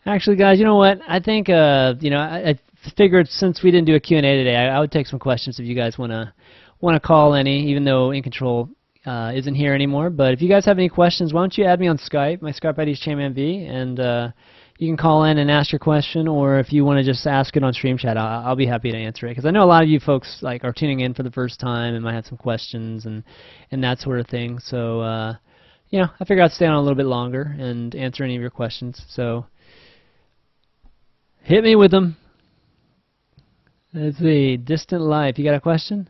Actually, guys, you know what? I think I figured since we didn't do a Q&A today, I would take some questions if you guys wanna call any, even though InControl isn't here anymore. But if you guys have any questions, why don't you add me on Skype? My Skype ID is ChanmanV, and you can call in and ask your question, or if you want to just ask it on Stream Chat, I'll be happy to answer it. Because I know a lot of you folks like are tuning in for the first time and might have some questions and that sort of thing. So I figured I'd stay on a little bit longer and answer any of your questions. So hit me with them. Let's see. Distant Life. You got a question?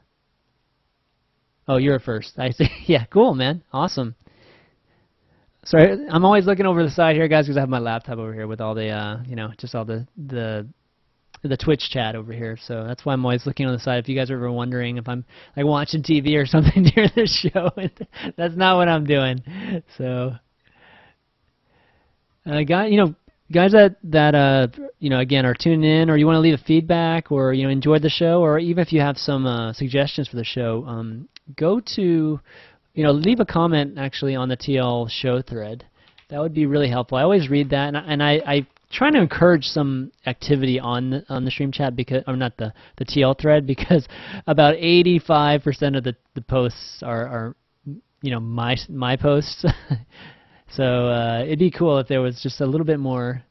Oh, you're first. I see. Yeah, cool, man. Awesome. Sorry, I'm always looking over the side here, guys, because I have my laptop over here with all the, just all the Twitch chat over here. So that's why I'm always looking on the side. If you guys are ever wondering if I'm like watching TV or something during the show, that's not what I'm doing. So, guys that again are tuning in, or you want to leave a feedback, or enjoyed the show, or even if you have some suggestions for the show, go to leave a comment actually on the TL show thread. That would be really helpful. I always read that, and I try to encourage some activity on the stream chat, because, or not the TL thread, because about 85% of the posts are my posts. So it'd be cool if there was just a little bit more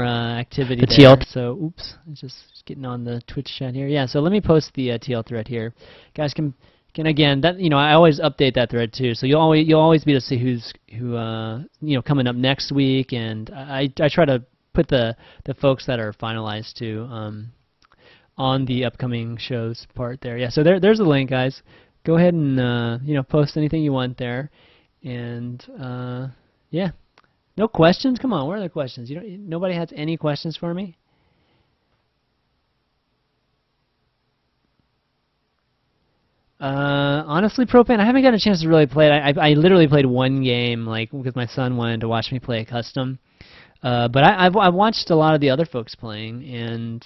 activity there. So oops, just getting on the Twitch chat here. Yeah, so let me post the TL thread here. Guys can again, that I always update that thread too. So you'll always be able to see who coming up next week, and I try to put the folks that are finalized too on the upcoming shows part there. Yeah, so there's the link, guys. Go ahead and post anything you want there. And yeah, no questions? Come on, where are the questions? Nobody has any questions for me? Honestly, Propane, I haven't gotten a chance to really play it. I literally played one game, because my son wanted to watch me play a custom. But I've watched a lot of the other folks playing, and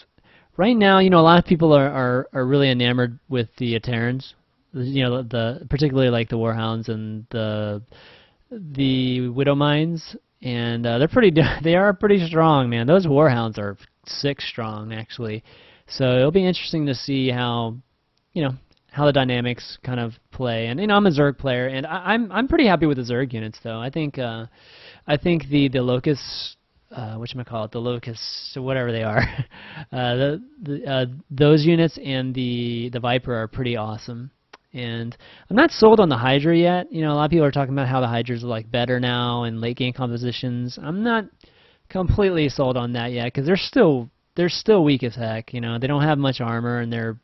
right now, a lot of people are really enamored with the Terrans. Particularly like the Warhounds and the Widow Mines, and they are pretty strong, man. Those Warhounds are sick strong, actually. So it'll be interesting to see how the dynamics kind of play. And I'm a Zerg player, and I'm pretty happy with the Zerg units, though. I think the Locusts, whatchamacallit, the Locusts, or whatever they are, those units and the Viper are pretty awesome. And I'm not sold on the Hydra yet. A lot of people are talking about how the Hydras are better now in late game compositions. I'm not completely sold on that yet, because they're still weak as heck. They don't have much armor, and they're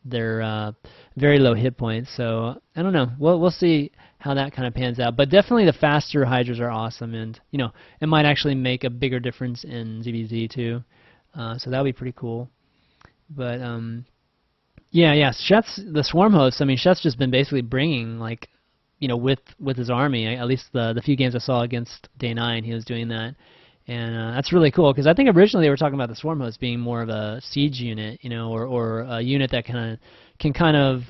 very low hit points. So I don't know. We'll see how that kind of pans out. But definitely the faster Hydras are awesome, and it might actually make a bigger difference in ZBZ too. So that would be pretty cool. But yeah. Shet's the Swarm host. I mean, Shet's just been basically bringing with his army. At least the few games I saw against Day 9, he was doing that. And that's really cool, because I think originally they were talking about the Swarm host being more of a siege unit, or a unit that can kind of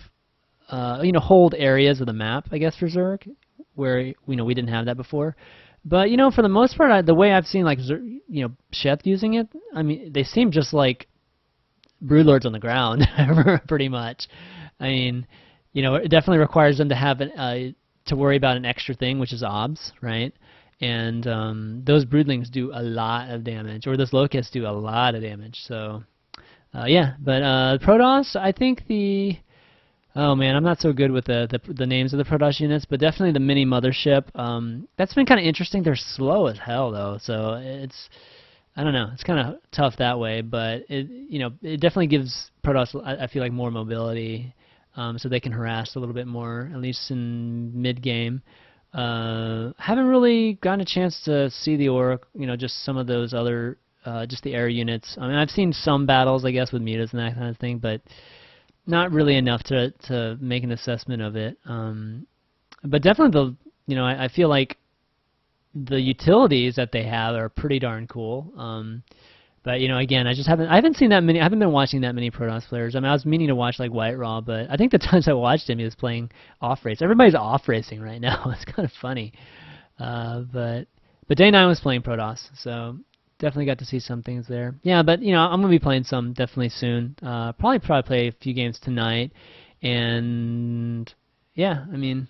hold areas of the map, I guess, for Zerg, where we didn't have that before. But for the most part, the way I've seen Sheth using it, I mean, they seem just like Broodlords on the ground, pretty much. I mean, it definitely requires them to have to worry about an extra thing, which is obs, right? And those Broodlings do a lot of damage, or those Locusts do a lot of damage. So, yeah. But Protoss, I think oh man, I'm not so good with the names of the Protoss units, but definitely the mini mothership. That's been kind of interesting. They're slow as hell though, so I don't know. It's kind of tough that way, but it definitely gives Protoss, I feel like, more mobility, so they can harass a little bit more, at least in mid game. Haven't really gotten a chance to see the Orc, just some of those other, just the air units. I mean, I've seen some battles, I guess, with mutas and that kind of thing, but not really enough to make an assessment of it. But definitely I feel like the utilities that they have are pretty darn cool. But again, I haven't seen that many. I haven't been watching that many Protoss players. I mean, I was meaning to watch White Raw, but I think the times I watched him, he was playing off race. Everybody's off racing right now. It's kind of funny. But Day 9 was playing Protoss, so definitely got to see some things there. Yeah, but you know, I'm gonna be playing some definitely soon. Probably play a few games tonight, and yeah, I mean,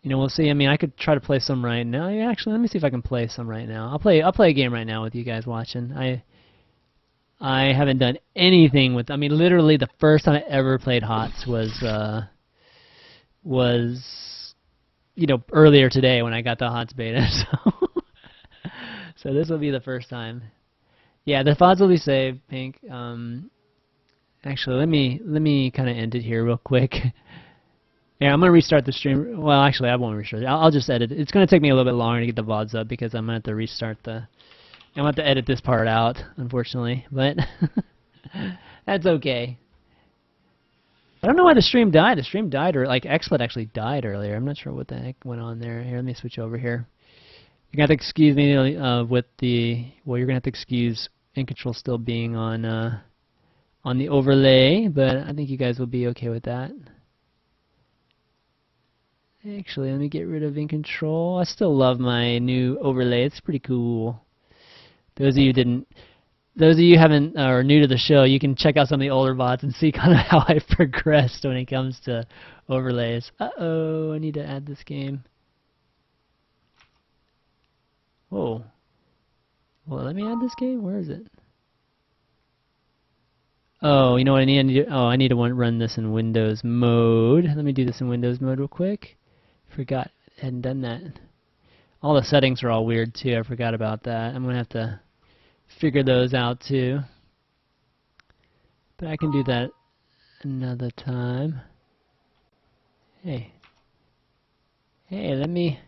you know, we'll see. I mean, I could try to play some right now. Yeah, actually, let me see if I can play some right now. I'll play a game right now with you guys watching. I haven't done anything with. I mean, literally the first time I ever played HOTS was you know earlier today when I got the HOTS beta. So this will be the first time. Yeah, the VODs will be saved, Pink. Actually, let me kind of end it here real quick. Yeah, I'm gonna restart the stream. Well, actually, I won't restart it. I'll just edit it. It's gonna take me a little bit longer to get the VODs up because I'm gonna have to restart the. I'm gonna have to edit this part out, unfortunately, but that's okay. I don't know why the stream died. The stream died, or like XSplit actually died earlier. I'm not sure what the heck went on there. Here, let me switch over here. You're gonna have to excuse me with the. Well, you're gonna have to excuse EG.iNcontroL still being on the overlay, but I think you guys will be okay with that. Actually, let me get rid of EG.iNcontroL. I still love my new overlay. It's pretty cool. Those of you haven't or are new to the show, you can check out some of the older VODs and see kind of how I've progressed when it comes to overlays. Uh-oh, I need to add this game. Whoa. Well, let me add this game. Where is it? Oh, you know what I need to do? Oh, I need to run this in Windows mode. Let me do this in Windows mode real quick. Forgot I hadn't done that. All the settings are all weird too. I forgot about that. I'm gonna have to figure those out too. But I can do that another time. Hey, let me.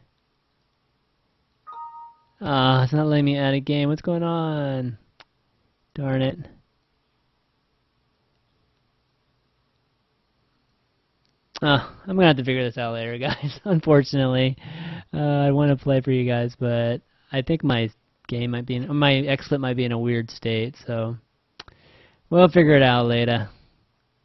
Ah, it's not letting me add a game. What's going on? Darn it. I'm gonna have to figure this out later, guys. Unfortunately, I want to play for you guys, but I think my game might be my XSplit might be in a weird state, so we'll figure it out later.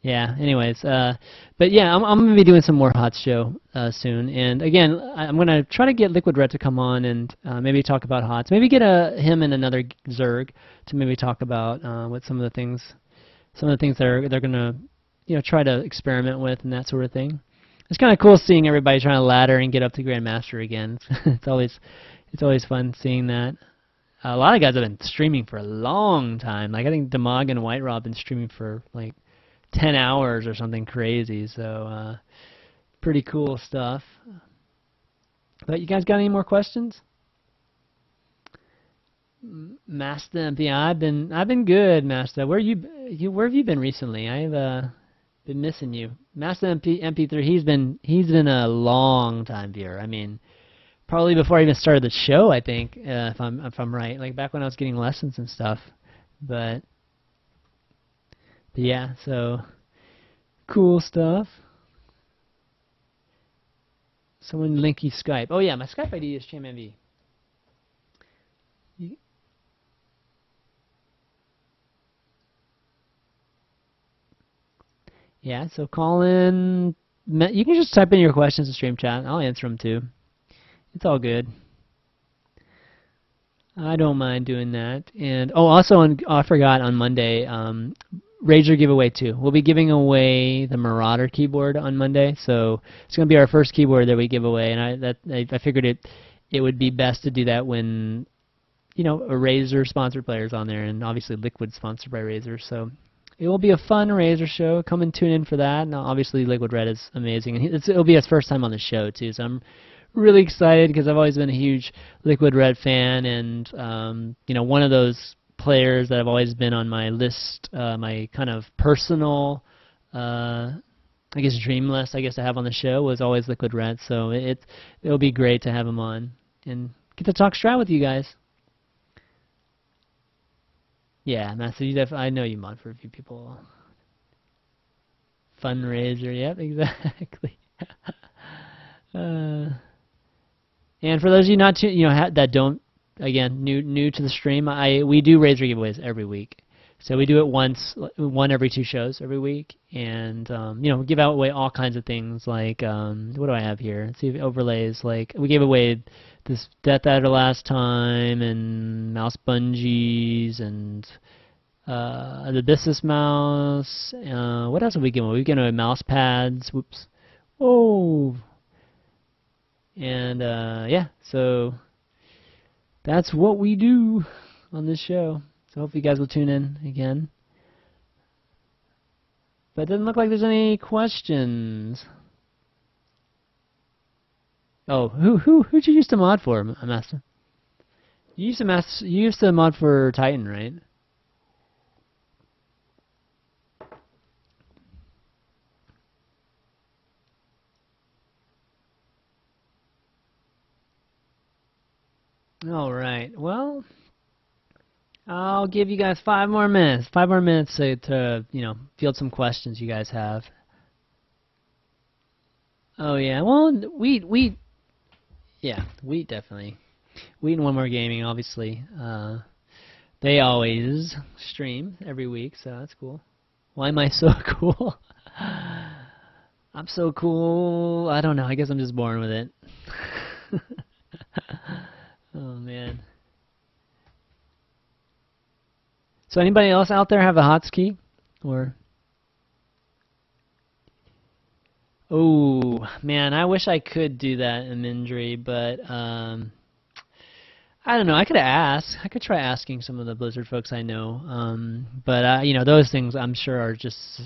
Yeah. Anyways, but yeah, I'm gonna be doing some more HOTS show soon, and again, I'm gonna try to get Liquid Red to come on and maybe talk about HOTS. Maybe get him and another Zerg to maybe talk about what some of the things they're gonna try to experiment with and that sort of thing. It's kind of cool seeing everybody trying to ladder and get up to Grandmaster again. It's always fun seeing that. A lot of guys have been streaming for a long time. Like I think Demog and White Rob have been streaming for like 10 hours or something crazy. So pretty cool stuff. But you guys got any more questions? Master, yeah, I've been good, Master. Where have you been recently? I've been missing you. Master MP3, he's been a long time viewer. I mean, probably before I even started the show, I think, if I'm right. Like back when I was getting lessons and stuff. But yeah, so cool stuff. Someone link you Skype. Oh yeah, my Skype ID is ChanmanV. Yeah, so call in. You can just type in your questions in stream chat. I'll answer them too. It's all good. I don't mind doing that. And also I forgot on Monday, Razer giveaway too. We'll be giving away the Marauder keyboard on Monday, so it's going to be our first keyboard that we give away. And I figured it would be best to do that when a Razer sponsored player's on there, and obviously Liquid sponsored by Razer. So it will be a fun Razer show. Come and tune in for that. And obviously Liquid Red is amazing, and it'll be his first time on the show too. So I'm really excited because I've always been a huge Liquid Red fan, and one of those players that have always been on my list, my kind of personal, I guess dream list, I guess to have on the show was always Liquid Red. So it'll be great to have him on and get to talk strat with you guys. Yeah, Master, I know you mod for a few people. Fundraiser, yep, exactly. And for those of you that don't, again, new to the stream, we do Razer giveaways every week. So we do it one every 2 shows every week, and you know, give away all kinds of things like what do I have here? Let's see if overlays. Like we gave away this Death Adder last time, and mouse bungees, and the Abyssus mouse. What else have we given away? We've given away mouse pads. Whoops. Oh. And yeah, so that's what we do on this show. So hopefully you guys will tune in again. But it doesn't look like there's any questions. Oh, who'd you used to mod for, Master? You used to mod for Titan, right? All right. Well, I'll give you guys 5 more minutes. 5 more minutes to you know, field some questions you guys have. Oh yeah. Well, we definitely. Wheat and One More Gaming, obviously. They always stream every week, so that's cool. Why am I so cool? I'm so cool. I don't know. I guess I'm just born with it. Oh man. So anybody else out there have a hotkey? Or oh man, I wish I could do that in Mindry, but I don't know. I could ask. I could try asking some of the Blizzard folks I know. But you know, those things I'm sure are just,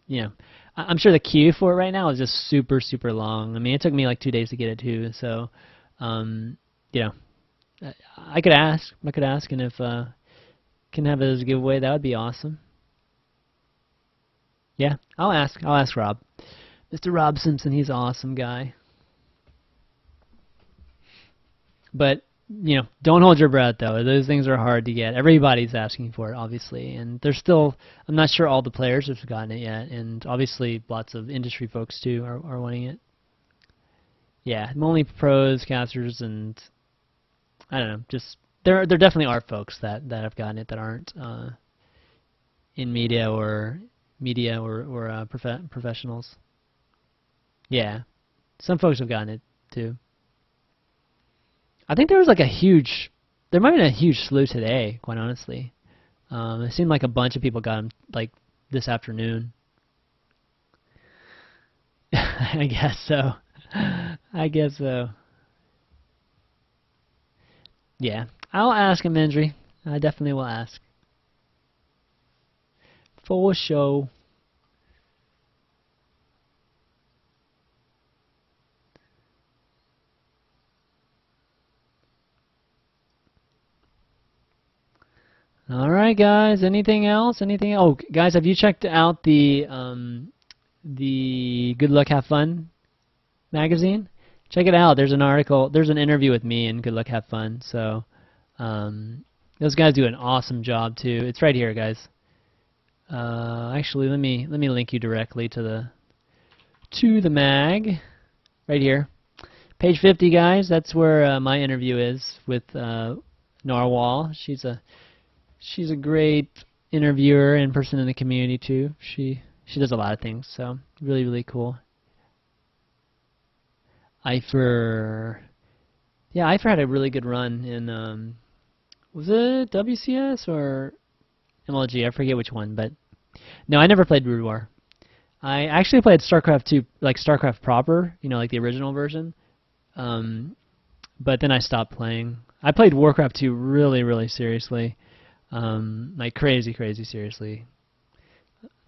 you know, I'm sure the queue for it right now is just super long. I mean, it took me like 2 days to get it too. So, you know, I could ask. And if can have it as a giveaway, that would be awesome. Yeah, I'll ask Rob. Mr. Rob Simpson, he's an awesome guy. But, you know, don't hold your breath, though. Those things are hard to get. Everybody's asking for it, obviously. And there's still, I'm not sure all the players have gotten it yet. And obviously lots of industry folks, too, are wanting it. Yeah, only pros, casters, and I don't know, just, there definitely are folks that have gotten it that aren't in media or professionals. Yeah, some folks have gotten it too. I think there was like there might have been a huge slew today, quite honestly. It seemed like a bunch of people got them like this afternoon. I guess so. I guess so. Yeah, I'll ask him, Mindry. I definitely will ask. For sure. All right, guys. Anything else? Anything? Oh, guys, have you checked out the Good Luck Have Fun magazine? Check it out. There's an article. There's an interview with me in Good Luck Have Fun. So those guys do an awesome job too. It's right here, guys. Actually, let me link you directly to the mag right here. Page 50, guys. That's where my interview is with Narwhal. She's a great interviewer and person in the community too. She does a lot of things. So really cool. Eifer had a really good run in was it WCS or MLG? I forget which one, but no, I never played Brood War. I actually played StarCraft 2, like StarCraft proper, you know, like the original version. But then I stopped playing. I played Warcraft 2 really seriously, like crazy seriously.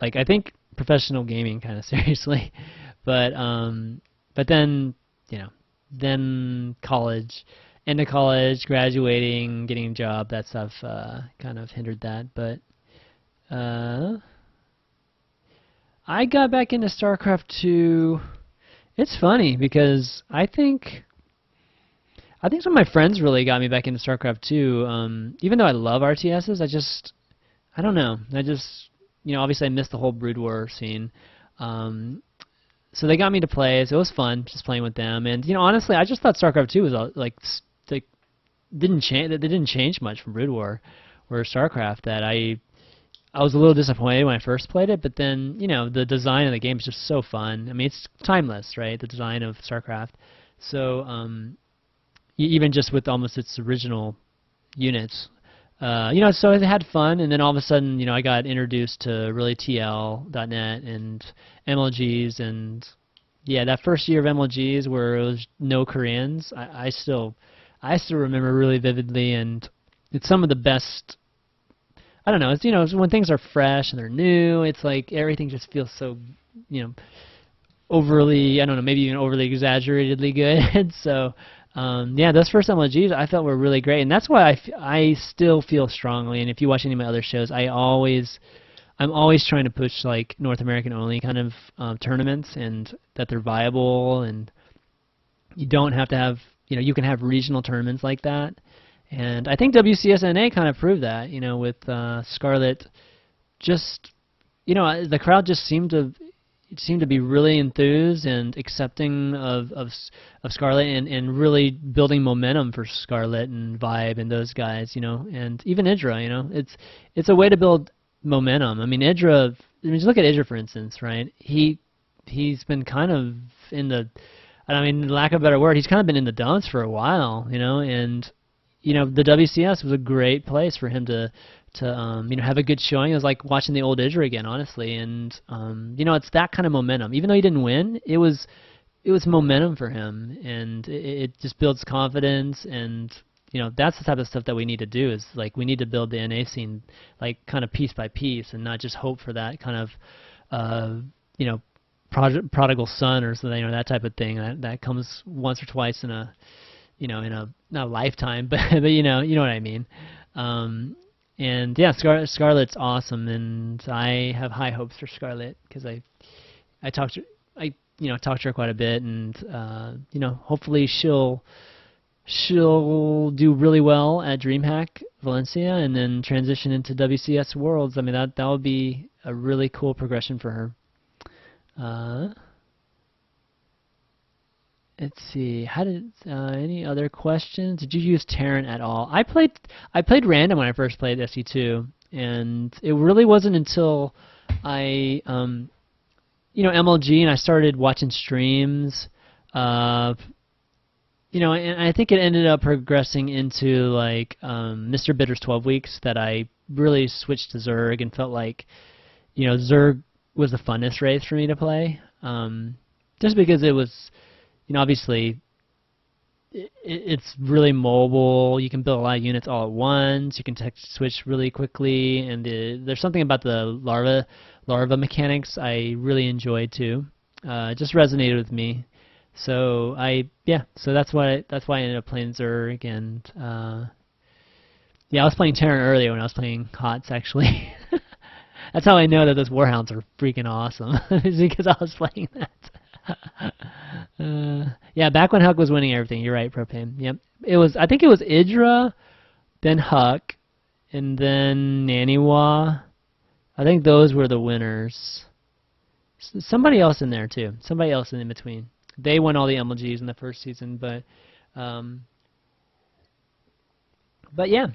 Like I think professional gaming kind of seriously, but then, you know, then college, into college, graduating, getting a job, that stuff kind of hindered that. But I got back into StarCraft 2. It's funny because I think some of my friends really got me back into StarCraft 2. Even though I love RTSs, I don't know. You know, obviously I missed the whole Brood War scene. So they got me to play, so it was fun just playing with them. And you know, honestly, I just thought StarCraft 2 was like didn't change. They didn't change much from Brood War or StarCraft. That I I was a little disappointed when I first played it, but then, the design of the game is just so fun. I mean, it's timeless, right? The design of StarCraft. So, even just with almost its original units, so I had fun, and then all of a sudden, I got introduced to really TL.net and MLGs, and yeah, that first year of MLGs where it was no Koreans, I still remember really vividly, and it's some of the best. I don't know. It's when things are fresh and they're new, it's like everything just feels so, you know, overly. I don't know, maybe even overly exaggeratedly good. So, yeah, those first MLGs I felt were really great, and that's why I still feel strongly. And if you watch any of my other shows, I'm always trying to push like North American only kind of tournaments, and that they're viable, and you don't have to have, you can have regional tournaments like that. And I think WCSNA kind of proved that, with Scarlet. Just, the crowd just seemed to be really enthused and accepting of Scarlet, and really building momentum for Scarlet and Vibe and those guys, and even Idra, it's a way to build momentum. I mean, just look at Idra, for instance, right? He's been kind of in the, I mean, lack of a better word, he's kind of been in the dumps for a while, and the WCS was a great place for him to have a good showing. It was like watching the old Idra again, honestly, and it's that kind of momentum. Even though he didn't win, it was momentum for him, and it just builds confidence, and that's the type of stuff that we need to do. Is like we need to build the NA scene like kind of piece by piece, and not just hope for that kind of prodigal son or something, or that type of thing that comes once or twice in a not a lifetime, but you know what I mean. And yeah, Scarlet's awesome, and I have high hopes for Scarlet because I talked to talked to her quite a bit, and hopefully she'll do really well at DreamHack Valencia, and then transition into WCS Worlds. I mean, that would be a really cool progression for her. Let's see. How did any other questions? Did you use Terran at all? I played random when I first played SE2, and it really wasn't until I MLG, and I started watching streams. And I think it ended up progressing into like Mr. Bitter's 12 Weeks that I really switched to Zerg and felt like Zerg was the funnest race for me to play. Just because it was. Obviously, it's really mobile. You can build a lot of units all at once. You can switch really quickly, and there's something about the larva mechanics I really enjoyed too. It just resonated with me. So so that's why I ended up playing Zerg, and I was playing Terran earlier when I was playing HOTS actually. That's how I know that those Warhounds are freaking awesome. Is because I was playing that. Yeah, back when Huck was winning everything. You're right, Propane. Yep. I think it was Idra, then Huck, and then Naniwa. I think those were the winners. Somebody else in there too. Somebody else in between. They won all the MLGs in the first season, but yeah,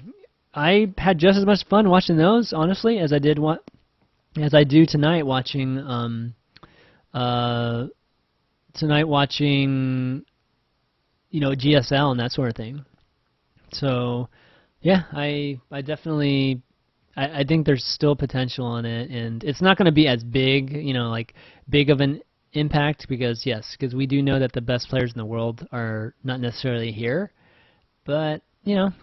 I had just as much fun watching those, honestly, as I do tonight watching GSL and that sort of thing. So yeah, I definitely I think there's still potential on it, and it's not going to be as big, like big of an impact because we do know that the best players in the world are not necessarily here, but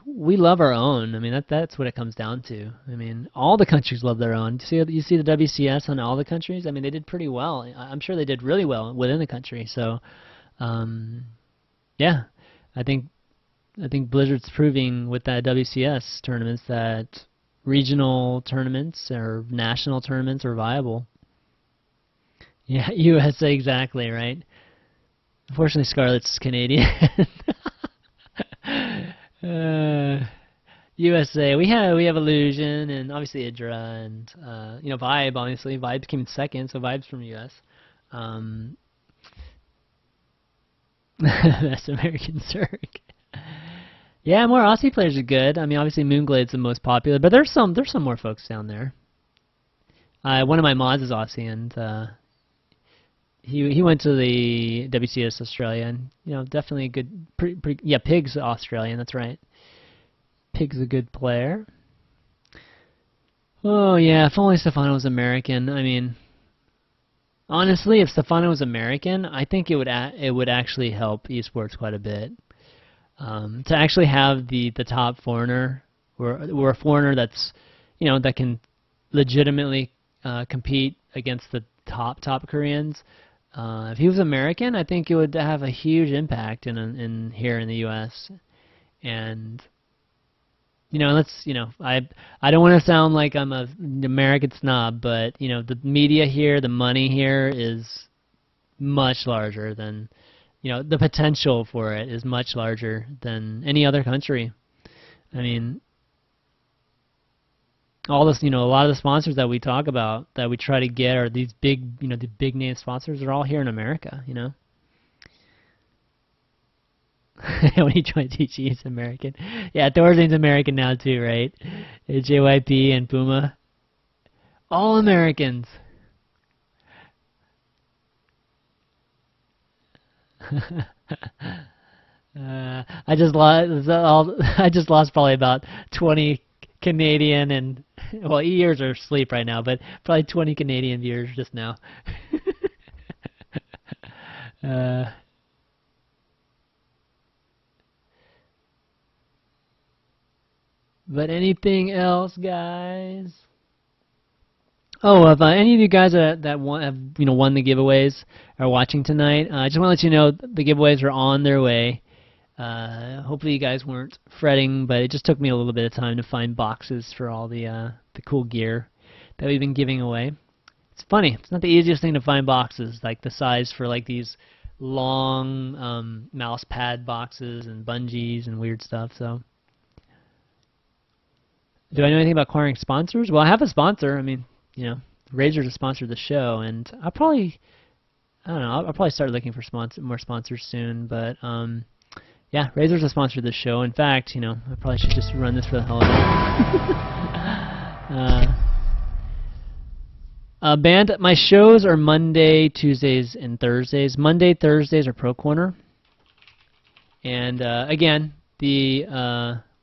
we love our own. I mean, that's what it comes down to. I mean, all the countries love their own. You see the WCS on all the countries? I mean, they did pretty well. I'm sure they did really well within the country. So, yeah, I think Blizzard's proving with that WCS tournaments that regional tournaments or national tournaments are viable. Yeah, USA, exactly, right? Unfortunately, Scarlet's Canadian. USA, we have Illusion and obviously Idra and Vibe. Obviously, Vibe came in second, so Vibe's from US. Best American Zerg. Yeah, more Aussie players are good. I mean, obviously Moonglade's the most popular, but there's some more folks down there. One of my mods is Aussie, and he went to the WCS Australia, and definitely a good, yeah, Pig's Australian. That's right. Pig's a good player. Oh yeah, if only Stefano was American. I mean, honestly, if Stefano was American, I think it would actually help esports quite a bit. To actually have the top foreigner, or a foreigner that's that can legitimately compete against the top Koreans. If he was American, I think it would have a huge impact in here in the U.S. And I don't want to sound like I'm an American snob, but the media here, the money here is much larger than, the potential for it is much larger than any other country. I mean, all this, a lot of the sponsors that we talk about, that we try to get, are these big, the big name sponsors are all here in America, When he joined TG, he's American. Yeah, Thorzane's American now too, right? JYP and Puma. All Americans. I just lost. I just lost probably about 20 Canadian and ears are asleep right now, but probably 20 Canadian viewers just now. But anything else, guys? Oh, if any of you guys that have won the giveaways are watching tonight, I just want to let you know the giveaways are on their way. Hopefully you guys weren't fretting, but it just took me a little bit of time to find boxes for all the cool gear that we've been giving away. It's funny, it's not the easiest thing to find boxes, like the size for like these long mouse pad boxes and bungees and weird stuff. So, do I know anything about acquiring sponsors? Well, I have a sponsor. I mean, Razor's a sponsor of the show, and I don't know, I'll probably start looking for more sponsors soon, but yeah, Razor's a sponsor of the show. In fact, I probably should just run this for the hell of it. Band, my shows are Monday, Tuesdays, and Thursdays. Monday, Thursdays are Pro Corner. And again,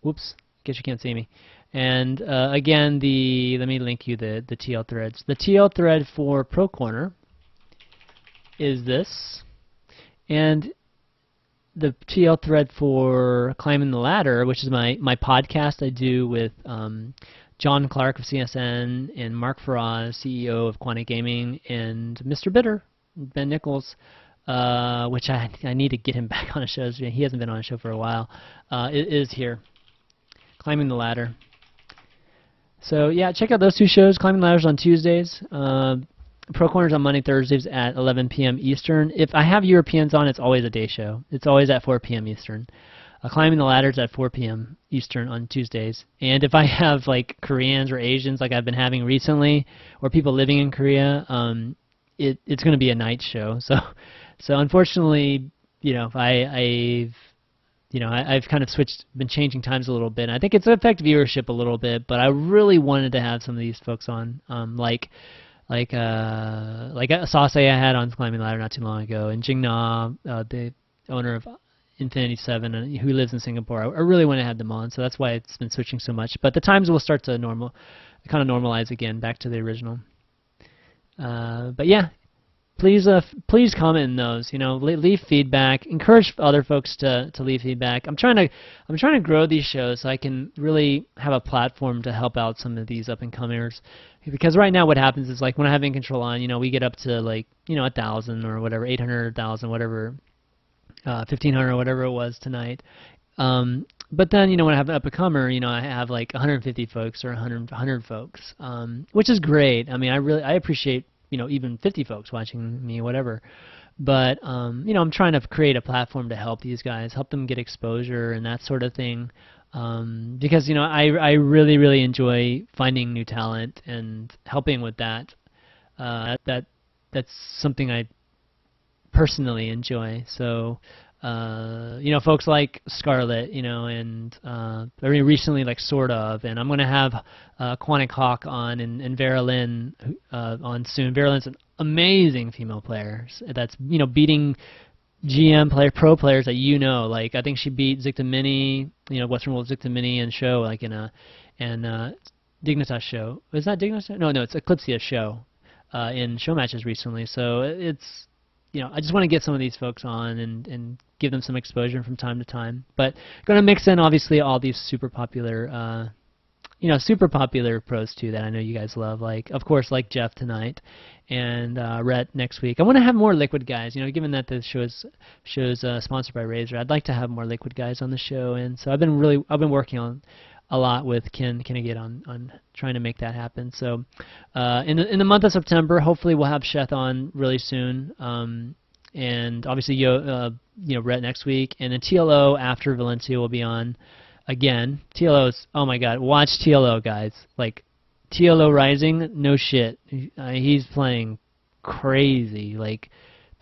whoops, guess you can't see me. And again, let me link you the TL threads. The TL thread for Pro Corner is this, and the TL thread for Climbing the Ladder, which is my podcast I do with John Clark of CSN and Mark Faraz, CEO of Quantic Gaming, and Mr. Bitter, Ben Nichols, which I need to get him back on a show. He hasn't been on a show for a while. It is here, Climbing the Ladder. So yeah, check out those two shows. Climbing the Ladder's on Tuesdays. Pro Corner's on Monday, Thursdays at 11 p.m. Eastern. If I have Europeans on, it's always a day show. It's always at 4 p.m. Eastern. Climbing the Ladder's at 4 p.m. Eastern on Tuesdays. And if I have like Koreans or Asians, like I've been having recently, or people living in Korea, it's going to be a night show. So unfortunately, I've kind of been changing times a little bit. And I think it's affected viewership a little bit, but I really wanted to have some of these folks on, like Sase I had on Climbing the Ladder not too long ago, and Jingna, the owner of Infinity 7, who lives in Singapore. I really want to have them on, so that's why it's been switching so much. But the times will start to kind of normalize again, back to the original. But yeah, please comment in those. Leave feedback. Encourage other folks to leave feedback. I'm trying to grow these shows so I can really have a platform to help out some of these up and comers. Because right now, what happens is, like, when I have EG.iNcontroL on, we get up to 1,000 or whatever, 800, 1,000, whatever, 1,500 or whatever it was tonight. But then, when I have an up and comer, I have like 150 folks or 100 folks, which is great. I mean, I appreciate even 50 folks watching me, whatever. But I'm trying to create a platform to help these guys, help them get exposure and that sort of thing. Because I really enjoy finding new talent and helping with that. That's something I personally enjoy. So folks like Scarlet, and very recently like Sort of, and I'm gonna have Quantic Hawk on and Vera Lynn on soon. Vera Lynn's an amazing female player that's beating GM pro players that like I think she beat Zicta Mini, Western World Zicta Mini and show like in a and Dignitas show. Is that Dignitas? No, it's Eclipsia show in show matches recently. So it's I just want to get some of these folks on and give them some exposure from time to time. But going to mix in obviously all these super popular pros too that I know you guys love. Like of course like Jeff tonight and Rhett next week. I want to have more Liquid guys. Given that the show's sponsored by Razer, I'd like to have more Liquid guys on the show. And so I've been working on a lot with Ken Kennegat on trying to make that happen. So in the month of September, hopefully we'll have Sheth on really soon. And obviously Rhett next week, and then TLO after Valencia will be on again. TLO's, oh my god, watch TLO guys. Like TLO Rising, no shit. He's playing crazy, like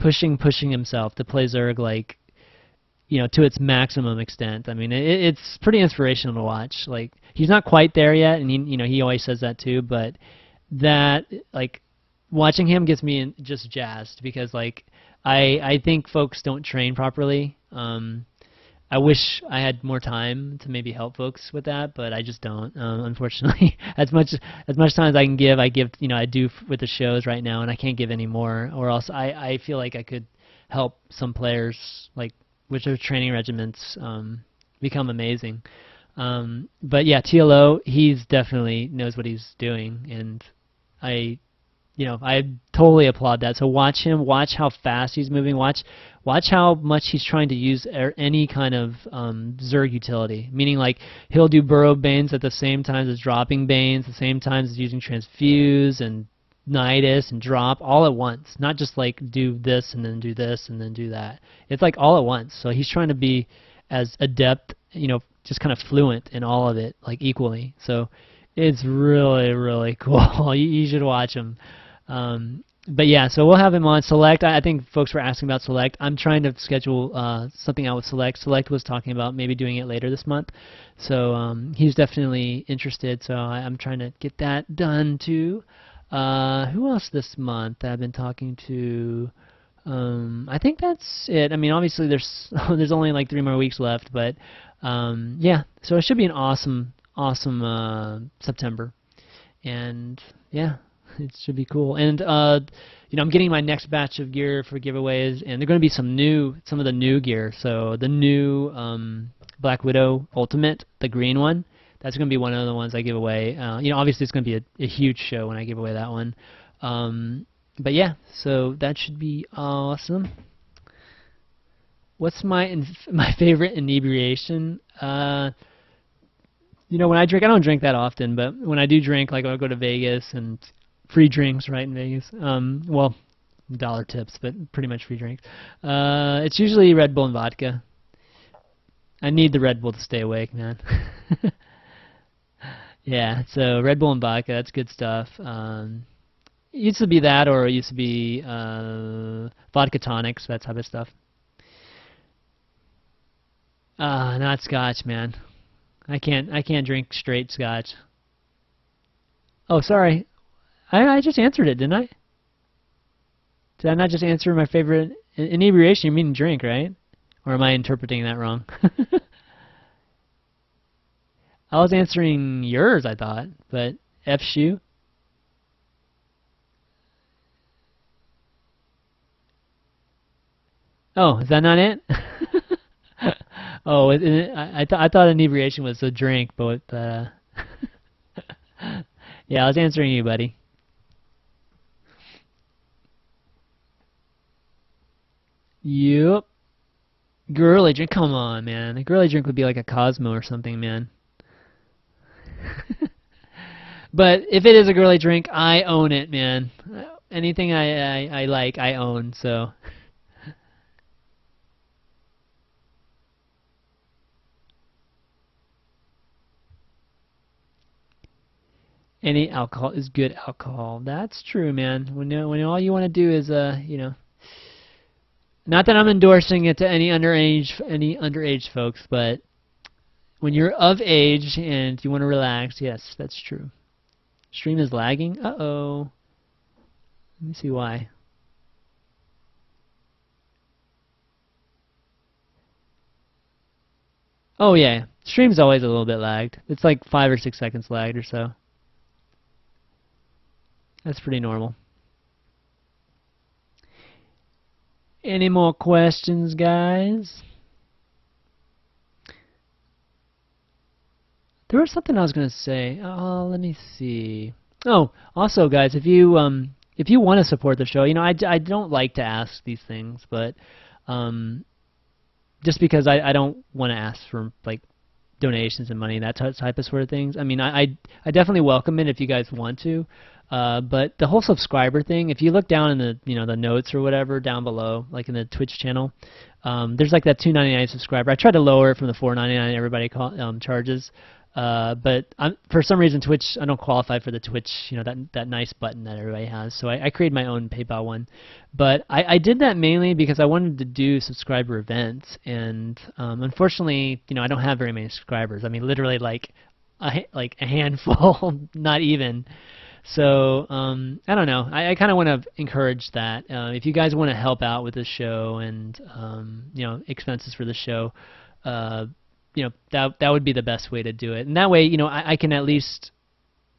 pushing himself to play Zerg like to its maximum extent. I mean, it's pretty inspirational to watch. Like he's not quite there yet, and he always says that too. But that like watching him gets me just jazzed because like I think folks don't train properly. I wish I had more time to maybe help folks with that, but I just don't. Unfortunately, as much time as I can give, I give. I do with the shows right now, and I can't give any more, or else I feel like I could help some players like with their training regiments become amazing. But yeah, TLO, he's definitely knows what he's doing, and I totally applaud that. So watch him, watch how fast he's moving, watch how much he's trying to use any kind of Zerg utility. Meaning like he'll do Burrow Banes at the same time as dropping Banes, at the same time as using Transfuse and Nidus and drop all at once. Not just like do this and then do this and then do that. It's like all at once. So he's trying to be as adept, just kind of fluent in all of it, like equally. So it's really, really cool. You should watch him. But yeah, so we'll have him on Select. I think folks were asking about Select. I'm trying to schedule something out with Select. Select was talking about maybe doing it later this month. So he's definitely interested. So I'm trying to get that done too. Who else this month that I've been talking to? I think that's it. I mean, obviously there's only like 3 more weeks left, but yeah. So it should be an awesome September, and yeah, it should be cool. And I'm getting my next batch of gear for giveaways, and they're going to be some of the new gear. So the new Black Widow Ultimate, the green one. That's going to be one of the ones I give away. Obviously it's going to be a huge show when I give away that one. But yeah, so that should be awesome. What's my favorite inebriation? When I drink, I don't drink that often, but when I do drink, like I'll go to Vegas and free drinks, right, in Vegas. Well, dollar tips, but pretty much free drinks. It's usually Red Bull and vodka. I need the Red Bull to stay awake, man. Yeah, so Red Bull and vodka, that's good stuff. It used to be that, or it used to be vodka tonics, that type of stuff. Not scotch, man. I can't drink straight scotch. Oh, sorry. I just answered it, didn't I? Did I not just answer my favorite inebriation? You mean drink, right? Or am I interpreting that wrong? I was answering yours, I thought, but F shoe. Oh, is that not it? Oh, I thought inebriation was a drink, but yeah, I was answering you, buddy. Yep. Girly drink, come on, man. A girly drink would be like a Cosmo or something, man. But if it is a girly drink, I own it, man. Anything I like, I own, so. Any alcohol is good alcohol. That's true, man. When all you want to do is, Not that I'm endorsing it to any underage folks, but when you're of age and you want to relax, yes, that's true. Stream is lagging. Uh-oh. Let me see why. Oh yeah, stream's always a little bit lagged. It's like 5 or 6 seconds lagged or so. That's pretty normal. Any more questions, guys? There was something I was gonna say. Oh, let me see. Oh, also, guys, if you want to support the show, I don't like to ask these things, but just because I don't want to ask for like donations and money, that type of sort of things. I mean, I definitely welcome it if you guys want to. But the whole subscriber thing, if you look down in the the notes or whatever down below, like in the Twitch channel, there's like that $2.99 subscriber. I tried to lower it from the $4.99 everybody charges. But for some reason Twitch, I don't qualify for the Twitch, that nice button that everybody has. So I created my own PayPal one. But I did that mainly because I wanted to do subscriber events, and unfortunately, I don't have very many subscribers. I mean, literally like a handful, not even. So I don't know. I kind of want to encourage that. If you guys want to help out with the show and expenses for the show, that would be the best way to do it. And that way, I can at least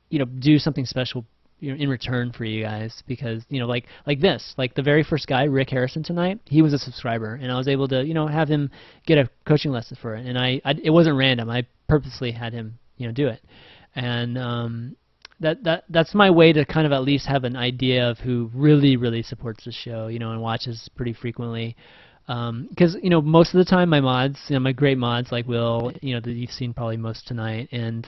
do something special in return for you guys, because like this, like the very first guy, Rick Harrison tonight, he was a subscriber, and I was able to have him get a coaching lesson for it, and it wasn't random. I purposely had him do it, and that's my way to kind of at least have an idea of who really supports the show, and watches pretty frequently. Because most of the time my mods, my great mods like Will, that you've seen probably most tonight, and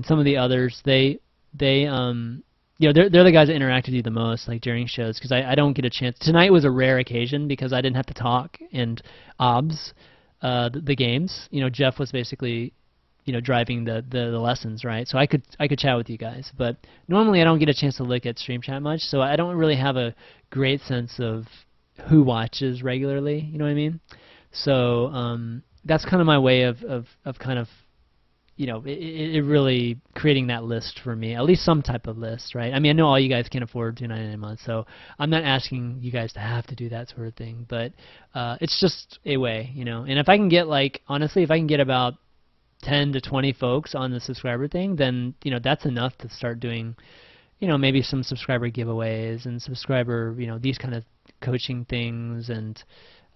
some of the others, they're the guys that interact with you the most, like during shows, because I don't get a chance. Tonight was a rare occasion because I didn't have to talk and obs the games. Jeff was basically driving the lessons, right? So I could chat with you guys, but normally I don't get a chance to look at stream chat much, so I don't really have a great sense of who watches regularly, you know what I mean? So that's kind of my way of kind of it really creating that list for me, at least some type of list, right? I mean, I know all you guys can't afford $2.99 a month, so I'm not asking you guys to have to do that sort of thing, but it's just a way, and if I can get, like, honestly, if I can get about 10 to 20 folks on the subscriber thing, then that's enough to start doing maybe some subscriber giveaways and subscriber these kind of coaching things, and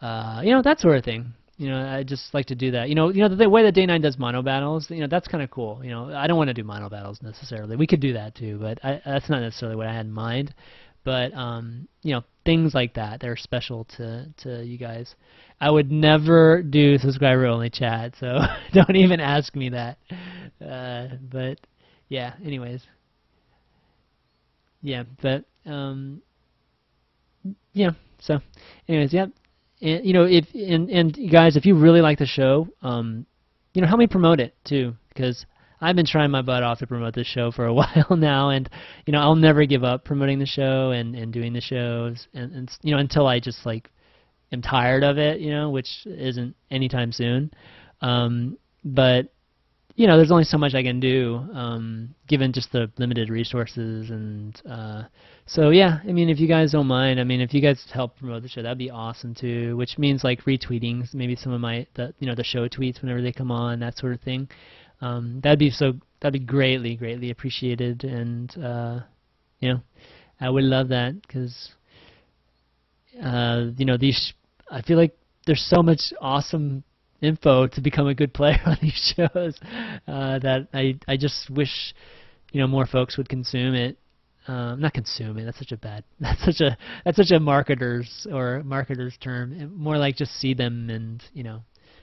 that sort of thing. I just like to do that. The way that Day 9 does mono battles, that's kind of cool. I don't want to do mono battles necessarily. We could do that too, but that's not necessarily what I had in mind. But things like that are special to you guys. I would never do subscriber only chat, so don't even ask me that. But yeah, anyways. Yeah, but yeah. So, anyways, yeah. And, if guys, if you really like the show, help me promote it too, because I've been trying my butt off to promote this show for a while now, and I'll never give up promoting the show and doing the shows, and until I just like am tired of it, which isn't anytime soon. But there's only so much I can do, given just the limited resources, and so yeah, I mean, if you guys don't mind, I mean, if you guys help promote the show, that'd be awesome too, which means like retweeting maybe some of the show tweets whenever they come on, that sort of thing. That'd be greatly appreciated, and I would love that, because I feel like there's so much awesome info to become a good player on these shows that I just wish more folks would consume it. Not consume it. That's such a marketer's term. More like just see them and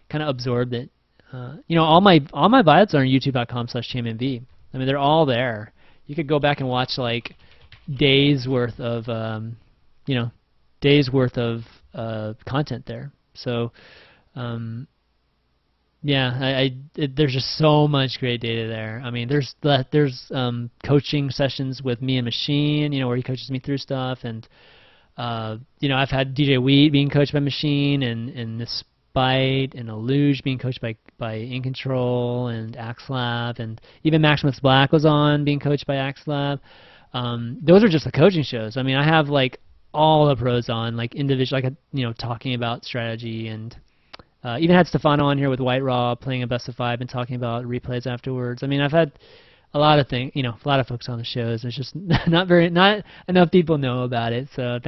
kind of absorb it. All my VODs are on YouTube.com/ChanmanV. I mean, they're all there. You could go back and watch like days worth of content there. So yeah, there's just so much great data there. I mean, there's coaching sessions with me and Machine, where he coaches me through stuff, and I've had DJ Wheat being coached by Machine, and this Byte and Eluge being coached by EG.iNcontroL and AxeLab, and even Maximus Black was on being coached by AxeLab. Those are just the coaching shows. I mean, I have like all the pros on, like individual, like talking about strategy, and even had Stefano on here with White Raw playing a best of 5 and talking about replays afterwards. I mean, I've had a lot of things, a lot of folks on the shows. It's just not enough people know about it. So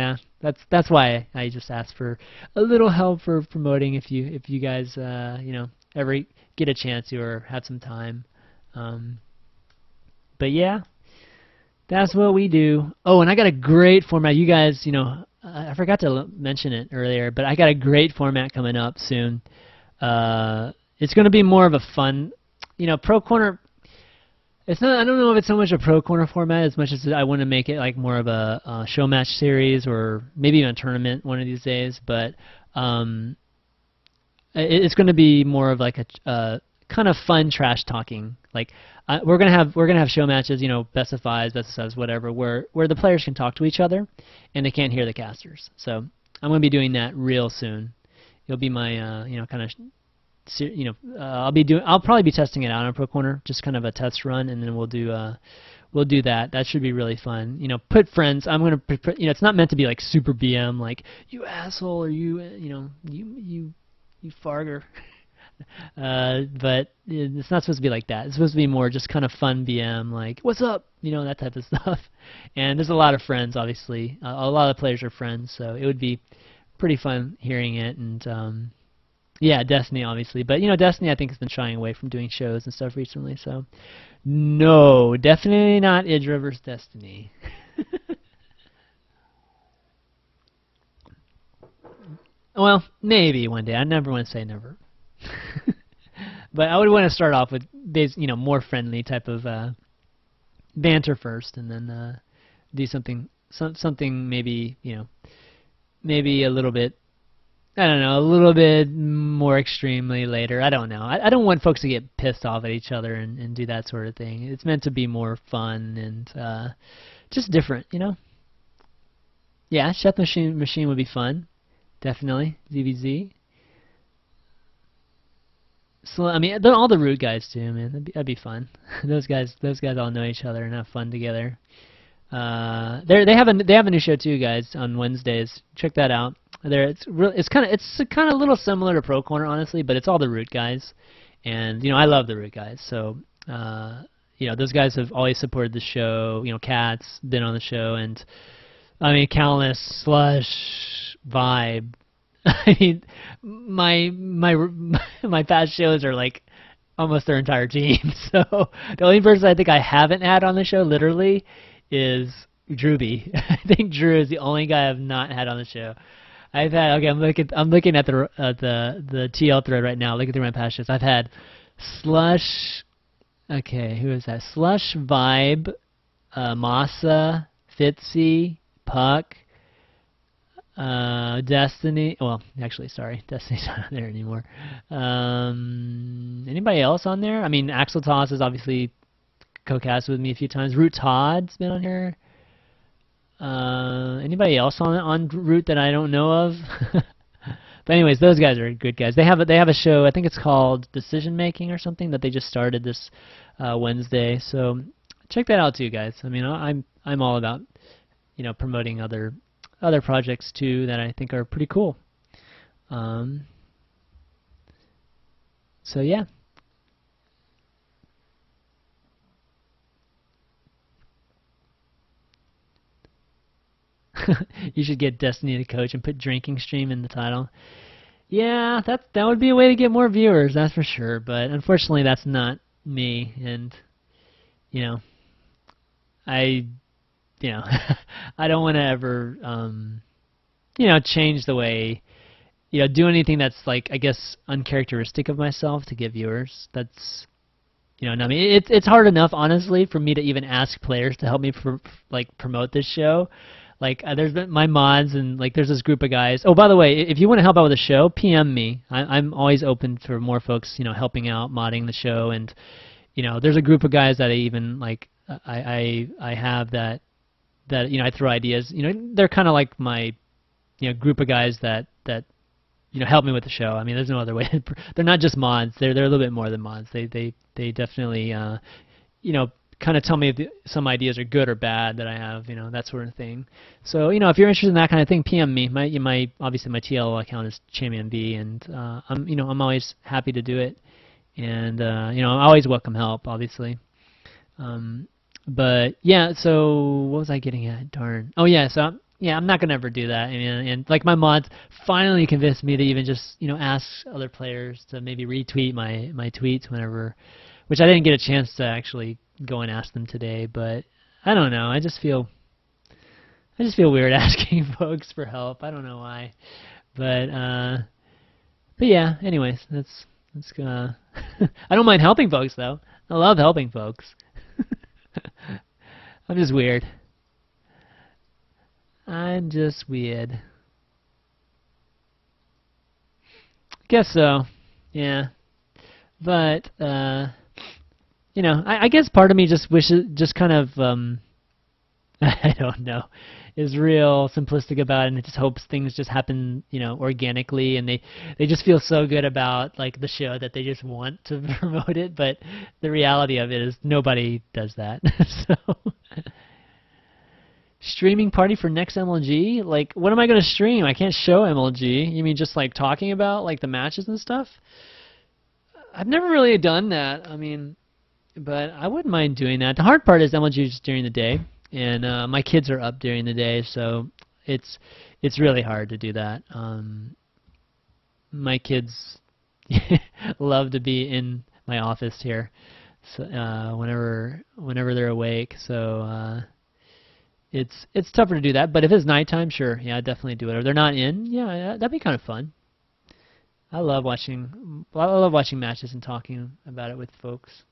that's why I just asked for a little help for promoting if you guys ever get a chance to or have some time. But yeah, that's what we do. Oh, and I got a great format. You guys, I forgot to mention it earlier, but I got a great format coming up soon. It's going to be more of a fun, Pro Corner. It's not. I don't know if it's so much a Pro Corner format as much as I want to make it like more of a show match series or maybe even a tournament one of these days. But it's going to be more of like a kind of fun trash talking. Like we're gonna have show matches, best of 5s, best of 7s, whatever, where the players can talk to each other and they can't hear the casters. So I'm gonna be doing that real soon. It'll be my kind of. I'll probably be testing it out on Pro Corner, just kind of a test run, and then we'll do that. That should be really fun. Put friends. I'm gonna, it's not meant to be like super BM, like you asshole or you farger. But it's not supposed to be like that. It's supposed to be more just kind of fun BM, like what's up, that type of stuff. And there's a lot of friends, obviously. A lot of players are friends, so it would be pretty fun hearing it. And yeah, Destiny, obviously. But, Destiny, I think, has been shying away from doing shows and stuff recently. So, no, definitely not Idra vs. Destiny. Well, maybe one day. I never want to say never. But I would want to start off with, more friendly type of banter first, and then do something maybe, maybe a little bit. I don't know, a little bit more extremely later. I don't know. I don't want folks to get pissed off at each other and do that sort of thing. It's meant to be more fun and just different, Yeah, Chef Machine would be fun. Definitely. ZVZ. So, I mean, all the Root guys too, man. That'd be fun. Those guys all know each other and have fun together. They have a new show too, guys, on Wednesdays. Check that out. It's kind of a little similar to Pro Corner, honestly, but it's all the Root guys, and I love the Root guys. So those guys have always supported the show. Cat's been on the show, and I mean Countless, Slush, Vibe. I mean my past shows are like almost their entire team. So the only person I think I haven't had on the show, literally, is Drewby. I think Drew is the only guy I've not had on the show. I've had, okay, I'm looking at the TL thread right now, looking through my past shows. I've had Slush, okay, who is that? Slush, Vibe, Masa, Fitzy, Puck, Destiny, well, actually, sorry, Destiny's not there anymore. Anybody else on there? I mean, Axel Toss has obviously co-cast with me a few times. Root Todd's been on here. Anybody else on Root that I don't know of? But anyways, those guys are good guys. They have a show. I think it's called Decision Making or something that they just started this Wednesday. So check that out too, guys. I mean, I'm all about promoting other projects too that I think are pretty cool. So yeah. You should get Destiny to coach and put drinking stream in the title. Yeah, that would be a way to get more viewers, that's for sure. But unfortunately, that's not me, and I don't want to ever change the way do anything that's like, I guess, uncharacteristic of myself to get viewers. That's I mean, it's hard enough, honestly, for me to even ask players to help me promote this show. Like, there's been my mods, and like there's this group of guys. Oh, by the way, if you want to help out with the show, PM me. I'm always open for more folks, helping out, modding the show, and there's a group of guys that I even I have that I throw ideas. They're kind of like my group of guys that help me with the show. I mean, there's no other way. They're not just mods. They're a little bit more than mods. They definitely kind of tell me if some ideas are good or bad that I have, that sort of thing. So, if you're interested in that kind of thing, PM me. Obviously my TL account is ChanmanV, and I'm always happy to do it, and I always welcome help, obviously. But yeah, so what was I getting at? Darn. Oh yeah, so I'm not gonna ever do that. And like my mods finally convinced me to even just ask other players to maybe retweet my tweets whenever, which I didn't get a chance to actually go and ask them today. But I don't know. I just feel weird asking folks for help. I don't know why, but yeah. Anyways, that's gonna. I don't mind helping folks though. I love helping folks. I'm just weird. I'm just weird. Guess so. Yeah. But I guess part of me just wishes, just kind of I don't know, is real simplistic about it, and it just hopes things just happen, organically, and they just feel so good about like the show that they just want to promote it. But the reality of it is nobody does that. So streaming party for next MLG? Like, what am I going to stream? I can't show MLG. You mean just like talking about like the matches and stuff? I've never really done that. I mean, but I wouldn't mind doing that. The hard part is MLG just during the day, and my kids are up during the day, so it's really hard to do that. My kids love to be in my office here, so whenever they're awake. So it's tougher to do that. But if it's nighttime, sure, yeah, I'd definitely do it. Or they're not in, yeah, that'd be kind of fun. I love watching matches and talking about it with folks.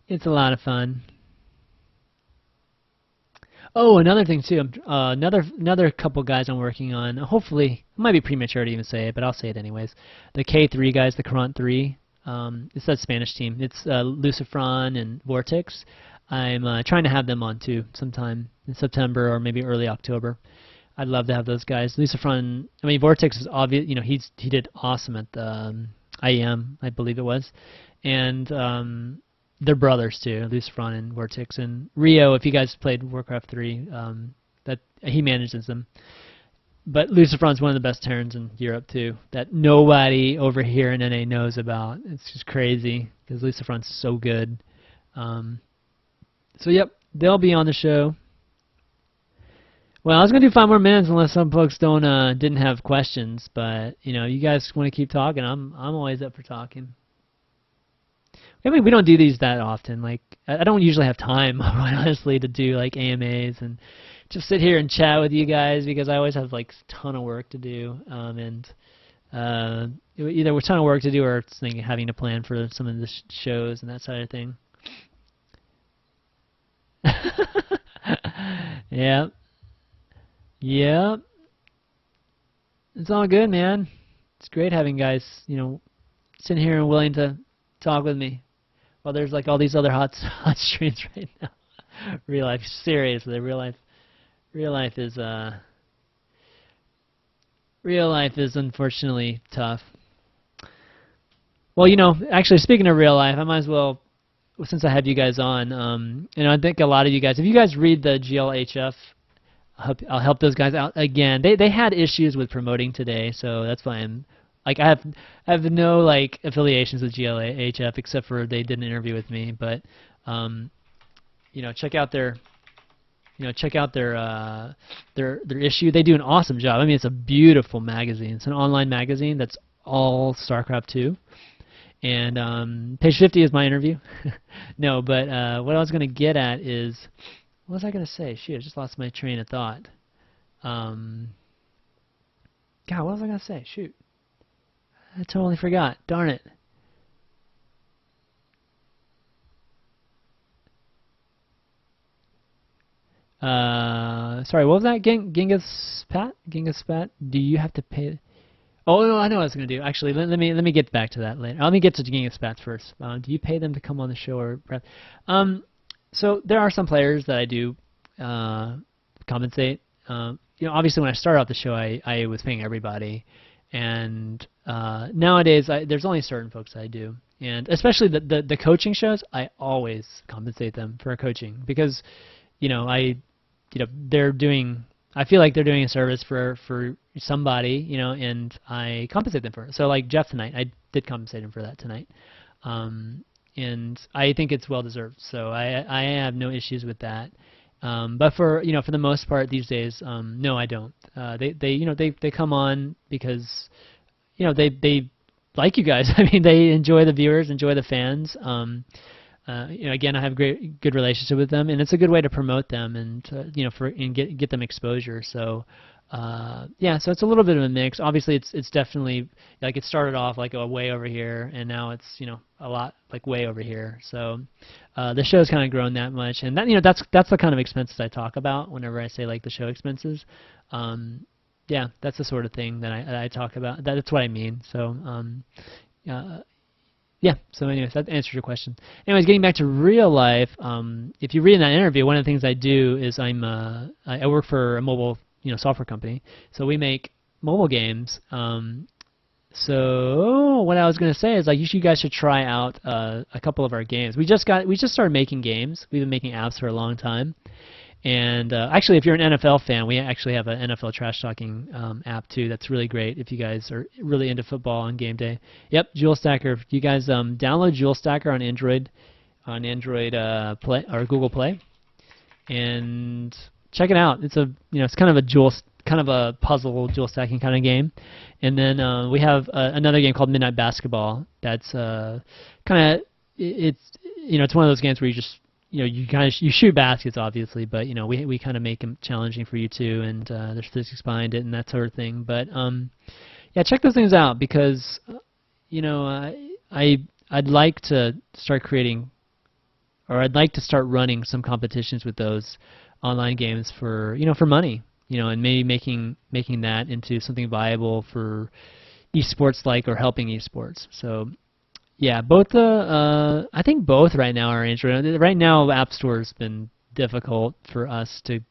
It's a lot of fun. Oh, another thing too. Another couple guys I'm working on. Hopefully, it might be premature to even say it, but I'll say it anyways. The K3 guys, the Current 3. It's that Spanish team. It's Lucifron and Vortex. I'm trying to have them on too sometime in September or maybe early October. I'd love to have those guys. Lucifron, I mean Vortex is obvious. He did awesome at the IEM, I believe it was, and they're brothers too, Lucifron and Vortex. And Rio, if you guys played Warcraft 3, that he manages them. But Lucifron's one of the best Terrans in Europe too, that nobody over here in NA knows about. It's just crazy because Lucifron's so good. So yep, they'll be on the show. Well, I was gonna do 5 more minutes unless some folks didn't have questions, but you guys want to keep talking. I'm always up for talking. I mean, we don't do these that often. Like, I don't usually have time, honestly, to do like AMAs and just sit here and chat with you guys because I always have like a ton of work to do, and either a ton of work to do or it's like having to plan for some of the shows and that side of thing. Yeah. Yeah. It's all good, man. It's great having guys, sitting here and willing to talk with me. Well, there's like all these other hot streams right now. Real life, seriously, real life is unfortunately tough. Well, actually, speaking of real life, I might as well, since I have you guys on, I think a lot of you guys, if you guys read the GLHF, I'll help those guys out again. They had issues with promoting today, so that's why I'm like I have no like affiliations with GLHF except for they did an interview with me. But check out their their issue. They do an awesome job. I mean, it's a beautiful magazine. It's an online magazine that's all StarCraft 2. And page 50 is my interview. No, but what I was going to get at is, what was I going to say? Shoot, I just lost my train of thought. God, what was I going to say? Shoot. I totally forgot. Darn it. Sorry, what was that? Genghis Pat? Do you have to pay? Oh no, I know what I was going to do. Actually, let me get back to that later. Let me get to Genghis Pat first. Do you pay them to come on the show or? So there are some players that I do compensate. obviously when I started out the show, I was paying everybody, and nowadays there's only certain folks I do, and especially the coaching shows, I always compensate them for coaching because, they're doing. I feel like they're doing a service for somebody, and I compensate them for it. So like Jeff tonight, I did compensate him for that tonight, and I think it's well deserved. So I have no issues with that. But for the most part these days, no, I don't. They come on because they like you guys. I mean, they enjoy the viewers, enjoy the fans. Again, I have a good relationship with them, and it's a good way to promote them and get them exposure. So so it's a little bit of a mix. Obviously, it's definitely like it started off like a way over here, and now it's a lot like way over here. So the show's kind of grown that much, and that's the kind of expenses I talk about whenever I say like the show expenses. That's the sort of thing that I talk about. That's what I mean. So so anyways, that answers your question. Anyways, getting back to real life, if you read in that interview, one of the things I do is I work for a mobile software company, so we make mobile games. So what I was going to say is like you guys should try out a couple of our games. We just started making games. We've been making apps for a long time. And actually, if you're an NFL fan, we actually have an NFL trash talking app too. That's really great if you guys are really into football on game day. Yep, Jewel Stacker. You guys download Jewel Stacker on Android Play or Google Play, and check it out. It's it's kind of a puzzle jewel stacking kind of game. And then we have another game called Midnight Basketball. That's it's one of those games where you just you shoot baskets, obviously, but we kind of make them challenging for you too, and there's physics behind it and that sort of thing. But check those things out because I'd like to start creating, or I'd like to start running some competitions with those online games for money, and maybe making that into something viable for esports or helping esports. So. Yeah, I think both right now are Android. Right now, App Store's been difficult for us to.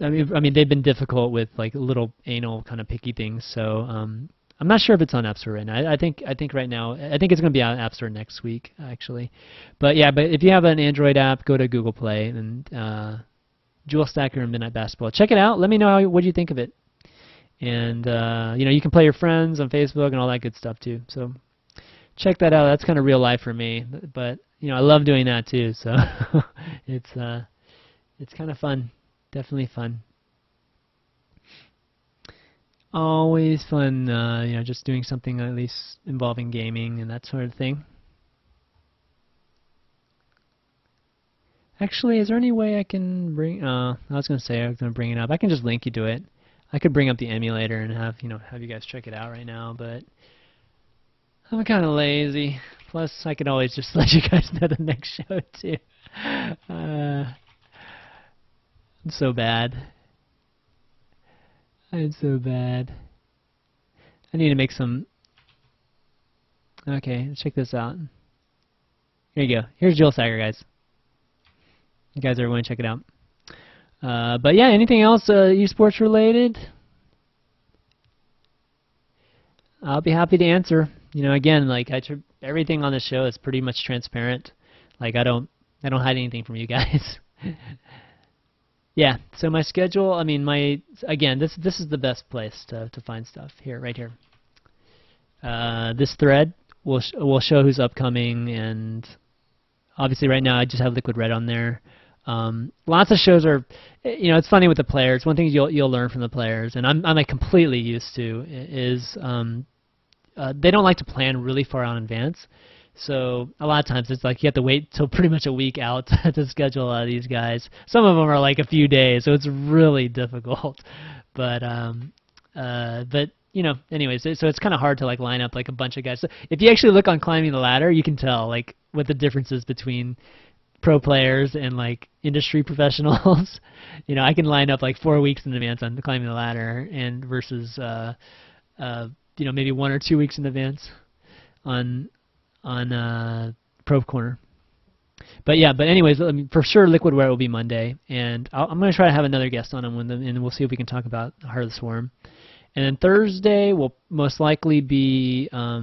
I mean, they've been difficult with like little anal kind of picky things. So I'm not sure if it's on App Store right now. I think right now, I think it's going to be on App Store next week actually. But if you have an Android app, go to Google Play and Jewel Stacker and Midnight Basketball. Check it out. Let me know what you think of it. And you can play your friends on Facebook and all that good stuff too. So. Check that out. That's kind of real life for me, but I love doing that too. So it's kind of fun, definitely fun. Always fun, just doing something at least involving gaming and that sort of thing. Actually, is there any way I can bring? I was gonna say I was gonna bring it up. I can just link you to it. I could bring up the emulator and have you guys check it out right now, but. I'm kind of lazy. Plus, I can always just let you guys know the next show, too. I'm so bad. I'm so bad. I need to make some... Okay, let's check this out. Here you go. Here's Jewel Stacker, guys. You guys are going to check it out. But yeah, anything else esports related? I'll be happy to answer. Again, everything on the show is pretty much transparent. Like I don't hide anything from you guys. Yeah. So my schedule. I mean, this is the best place to find stuff here, right here. This thread will show who's upcoming, and obviously right now I just have Liquid Red on there. Lots of shows are, it's funny with the players. One thing you'll learn from the players, and I'm like completely used to, is they don't like to plan really far out in advance. So a lot of times it's like you have to wait till pretty much a week out to schedule a lot of these guys. Some of them are like a few days, so it's really difficult. But anyways, so it's kind of hard to like line up like a bunch of guys. So if you actually look on Climbing the Ladder, you can tell like what the difference is between pro players and like industry professionals. I can line up like 4 weeks in advance on Climbing the Ladder, and versus maybe 1 or 2 weeks in advance on Pro Corner. But yeah, but anyways, I mean, for sure, Liquidware will be Monday, and I'm going to try to have another guest on and we'll see if we can talk about Heart of the Swarm. And then Thursday will most likely be, I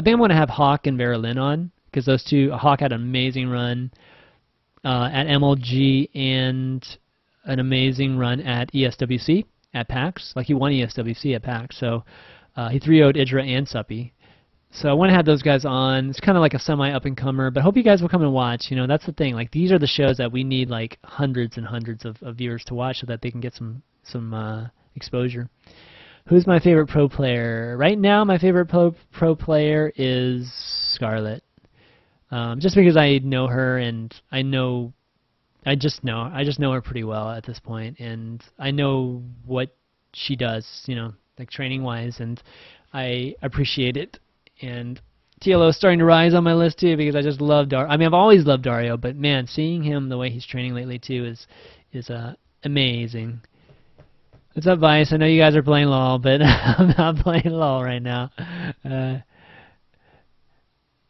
think I'm going to have Hawk and Vera Lynn on, because those two, Hawk had an amazing run at MLG and an amazing run at ESWC at PAX. Like, he won ESWC at PAX, so he 3-0'd Idra and Suppy. So I want to have those guys on. It's kind of like a semi-up-and-comer, but I hope you guys will come and watch. You know, that's the thing. Like, these are the shows that we need, like, hundreds and hundreds of viewers to watch so that they can get some exposure. Who's my favorite pro player? Right now, my favorite pro player is Scarlett. Just because I know her, and I just know her pretty well at this point, and I know what she does, you know, like training-wise, and I appreciate it. And TLO is starting to rise on my list too, because I just love Dario. I mean, I've always loved Dario, but man, seeing him the way he's training lately too is amazing. What's up, Vice? I know you guys are playing LOL, but I'm not playing LOL right now.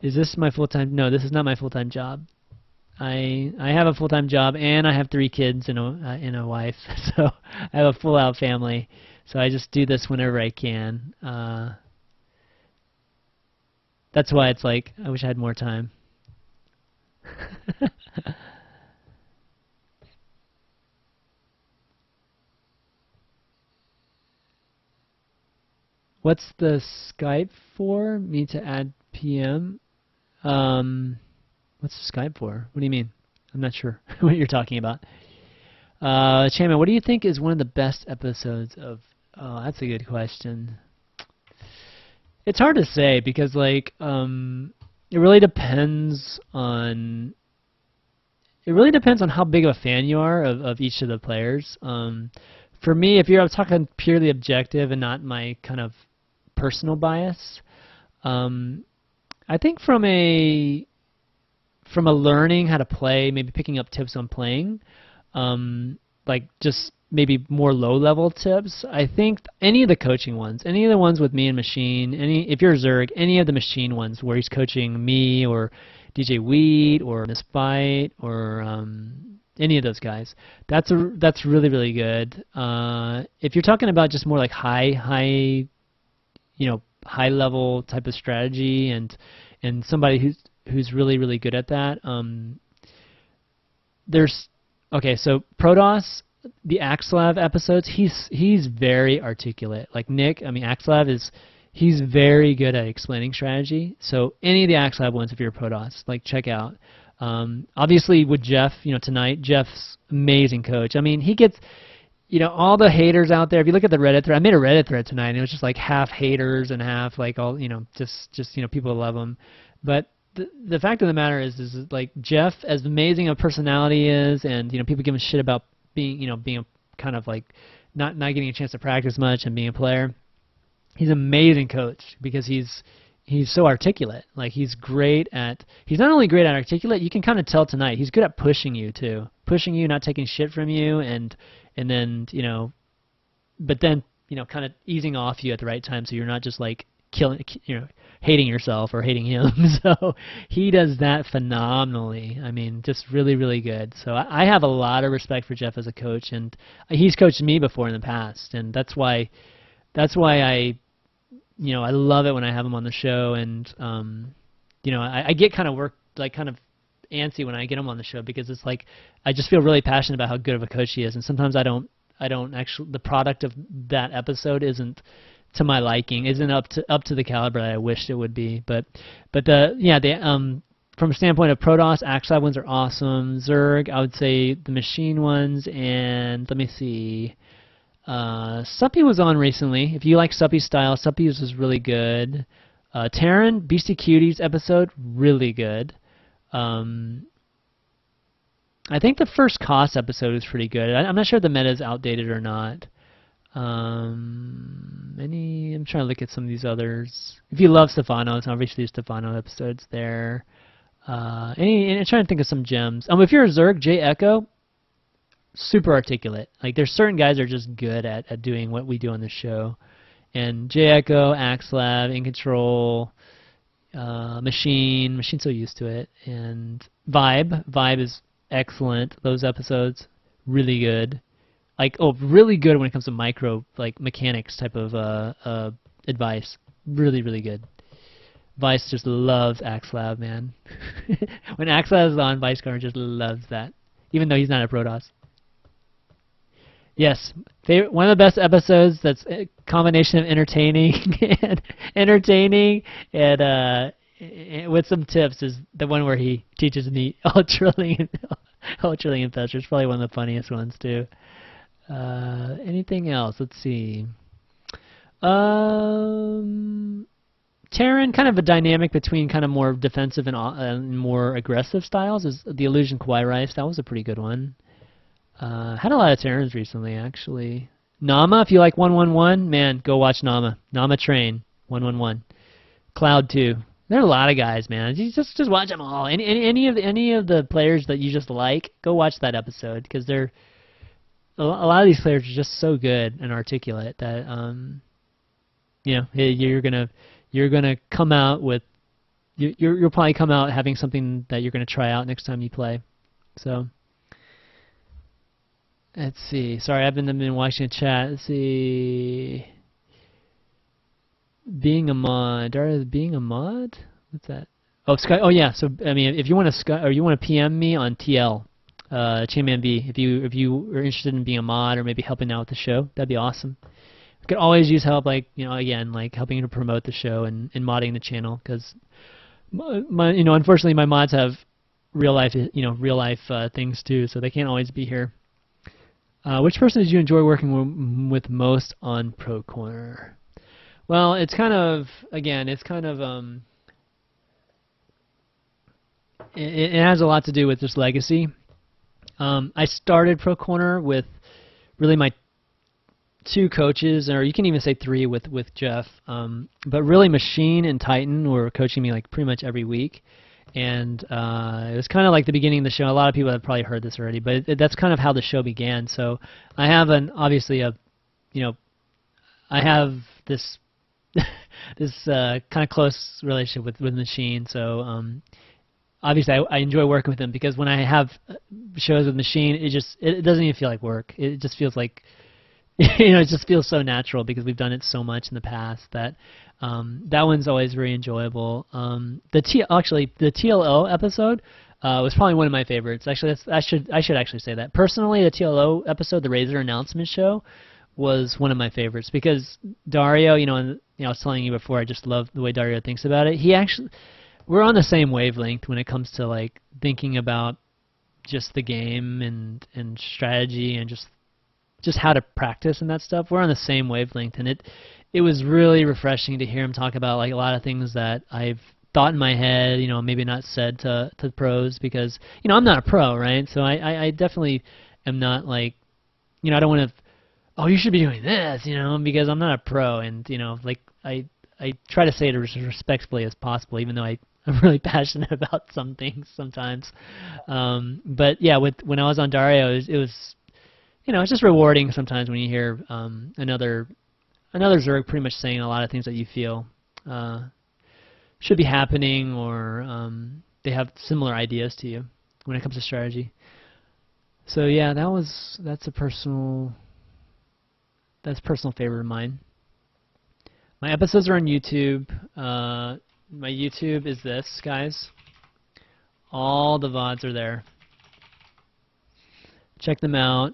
Is this my full-time? No, this is not my full-time job. I have a full-time job, and I have 3 kids and a wife, so I have a full-out family. So I just do this whenever I can. That's why it's like, I wish I had more time. What's the Skype for? Me to add PM? What's the Skype for? What do you mean? I'm not sure what you're talking about. Chanman, what do you think is one of the best episodes of... Oh, that's a good question. It's hard to say, because like it really depends on how big of a fan you are of each of the players. For me, if you're talking purely objective and not my kind of personal bias, I think from a learning how to play, maybe picking up tips on playing, like just maybe more low-level tips. I think any of the coaching ones, any of the ones with me and Machine, if you're Zerg, any of the Machine ones where he's coaching me or DJ Wheat or Miss Fight or any of those guys, that's really, really good. If you're talking about just more like high level type of strategy and somebody who's really, really good at that, so Protoss, the Axelav episodes, he's very articulate. Like Nick, I mean Axelav he's very good at explaining strategy. So any of the Axelav ones, if you're a Protoss, like check out. Obviously with Jeff, tonight, Jeff's amazing coach. I mean, he gets, all the haters out there. If you look at the Reddit thread, I made a Reddit thread tonight, and it was just like half haters and half like all, just people love him. But the fact of the matter is like Jeff, as amazing a personality is, and people give him shit about being a kind of like not getting a chance to practice much and being a player. He's an amazing coach because he's so articulate. Like he's not only great at articulate, you can kind of tell tonight he's good at pushing you too, not taking shit from you, and then but then kind of easing off you at the right time, so you're not just like hating yourself or hating him. So he does that phenomenally. I mean, just really, really good. So I have a lot of respect for Jeff as a coach, and he's coached me before in the past, and that's why I love it when I have him on the show, and I get kind of antsy when I get him on the show, because it's like I just feel really passionate about how good of a coach he is, and sometimes I don't actually, the product of that episode isn't to my liking, isn't up to the caliber that I wished it would be. But from a standpoint of Protoss, Axelav ones are awesome. Zerg, I would say the Machine ones, and let me see. Suppy was on recently. If you like Suppy's style, Suppy's was really good. Terran, Beastie Cuties episode, really good. I think the first Cost episode was pretty good. I'm not sure if the meta is outdated or not. I'm trying to look at some of these others. If you love Stefanos, obviously Stefano episodes there. I'm trying to think of some gems. If you're a Zerg, J Echo, super articulate. Like there's certain guys that are just good at doing what we do on the show. And J Echo, Axelav, EG.iNcontroL, Machine's so used to it, and Vibe is excellent. Those episodes, really good. Like, really good when it comes to micro, like, mechanics type of advice. Really, really good. Vice just loves AxeLab, man. When AxeLab is on, Vice Corner just loves that, even though he's not a Protoss. Yes, one of the best episodes that's a combination of entertaining and with some tips is the one where he teaches me ultralisk infestors. It's probably one of the funniest ones too. Anything else? Let's see. Terran, kind of a dynamic between kind of more defensive and more aggressive styles, is the Illusion Kawaii Rice. That was a pretty good one. Had a lot of Terrans recently, actually. Nama, if you like 111, man, go watch Nama. Nama Train 111. Cloud 2. There are a lot of guys, man. You just watch them all. Any of the players that you just like, go watch that episode, because they're a lot of these players are just so good and articulate that you're gonna come out with you'll probably come out having something that you're gonna try out next time you play. So let's see. Sorry, I've been watching the chat. Let's see. Being a mod. Being a mod? What's that? Oh, Sky. Oh yeah. So I mean, if you want to PM me on TL, ChanmanV, if you are interested in being a mod or maybe helping out with the show, that'd be awesome. I could always use help, like, again, like helping to promote the show and modding the channel, because unfortunately my mods have real life things too, so they can't always be here. Which person did you enjoy working with most on Pro Corner? Well, it has a lot to do with just legacy. I started Pro Corner with really my two coaches, or you can even say three with Jeff. But really, Machine and Titan were coaching me like pretty much every week, and it was kind of like the beginning of the show. A lot of people have probably heard this already, but that's kind of how the show began. So I have I have this this kind of close relationship with Machine. So obviously I enjoy working with him, because when I have shows with Machine, it doesn't even feel like work. It just feels like it just feels so natural, because we've done it so much in the past that that one's always very enjoyable. The TLO episode was probably one of my favorites. Actually, I should actually say that. Personally, the TLO episode, the Razor announcement show, was one of my favorites, because Dario, I was telling you before, I just love the way Dario thinks about it. We're on the same wavelength when it comes to like thinking about just the game and strategy and just how to practice and that stuff. We're on the same wavelength, and it was really refreshing to hear him talk about like a lot of things that I've thought in my head, maybe not said to pros, because I'm not a pro, right? So I definitely am not like, I don't want to, oh, you should be doing this, because I'm not a pro, and like I try to say it as respectfully as possible, even though I'm really passionate about some things sometimes. But yeah, when I was on Dario, it was it's just rewarding sometimes when you hear another Zerg pretty much saying a lot of things that you feel should be happening, or they have similar ideas to you when it comes to strategy. So yeah, that's a personal favorite of mine. My episodes are on YouTube. My YouTube is this, guys. All the VODs are there. Check them out.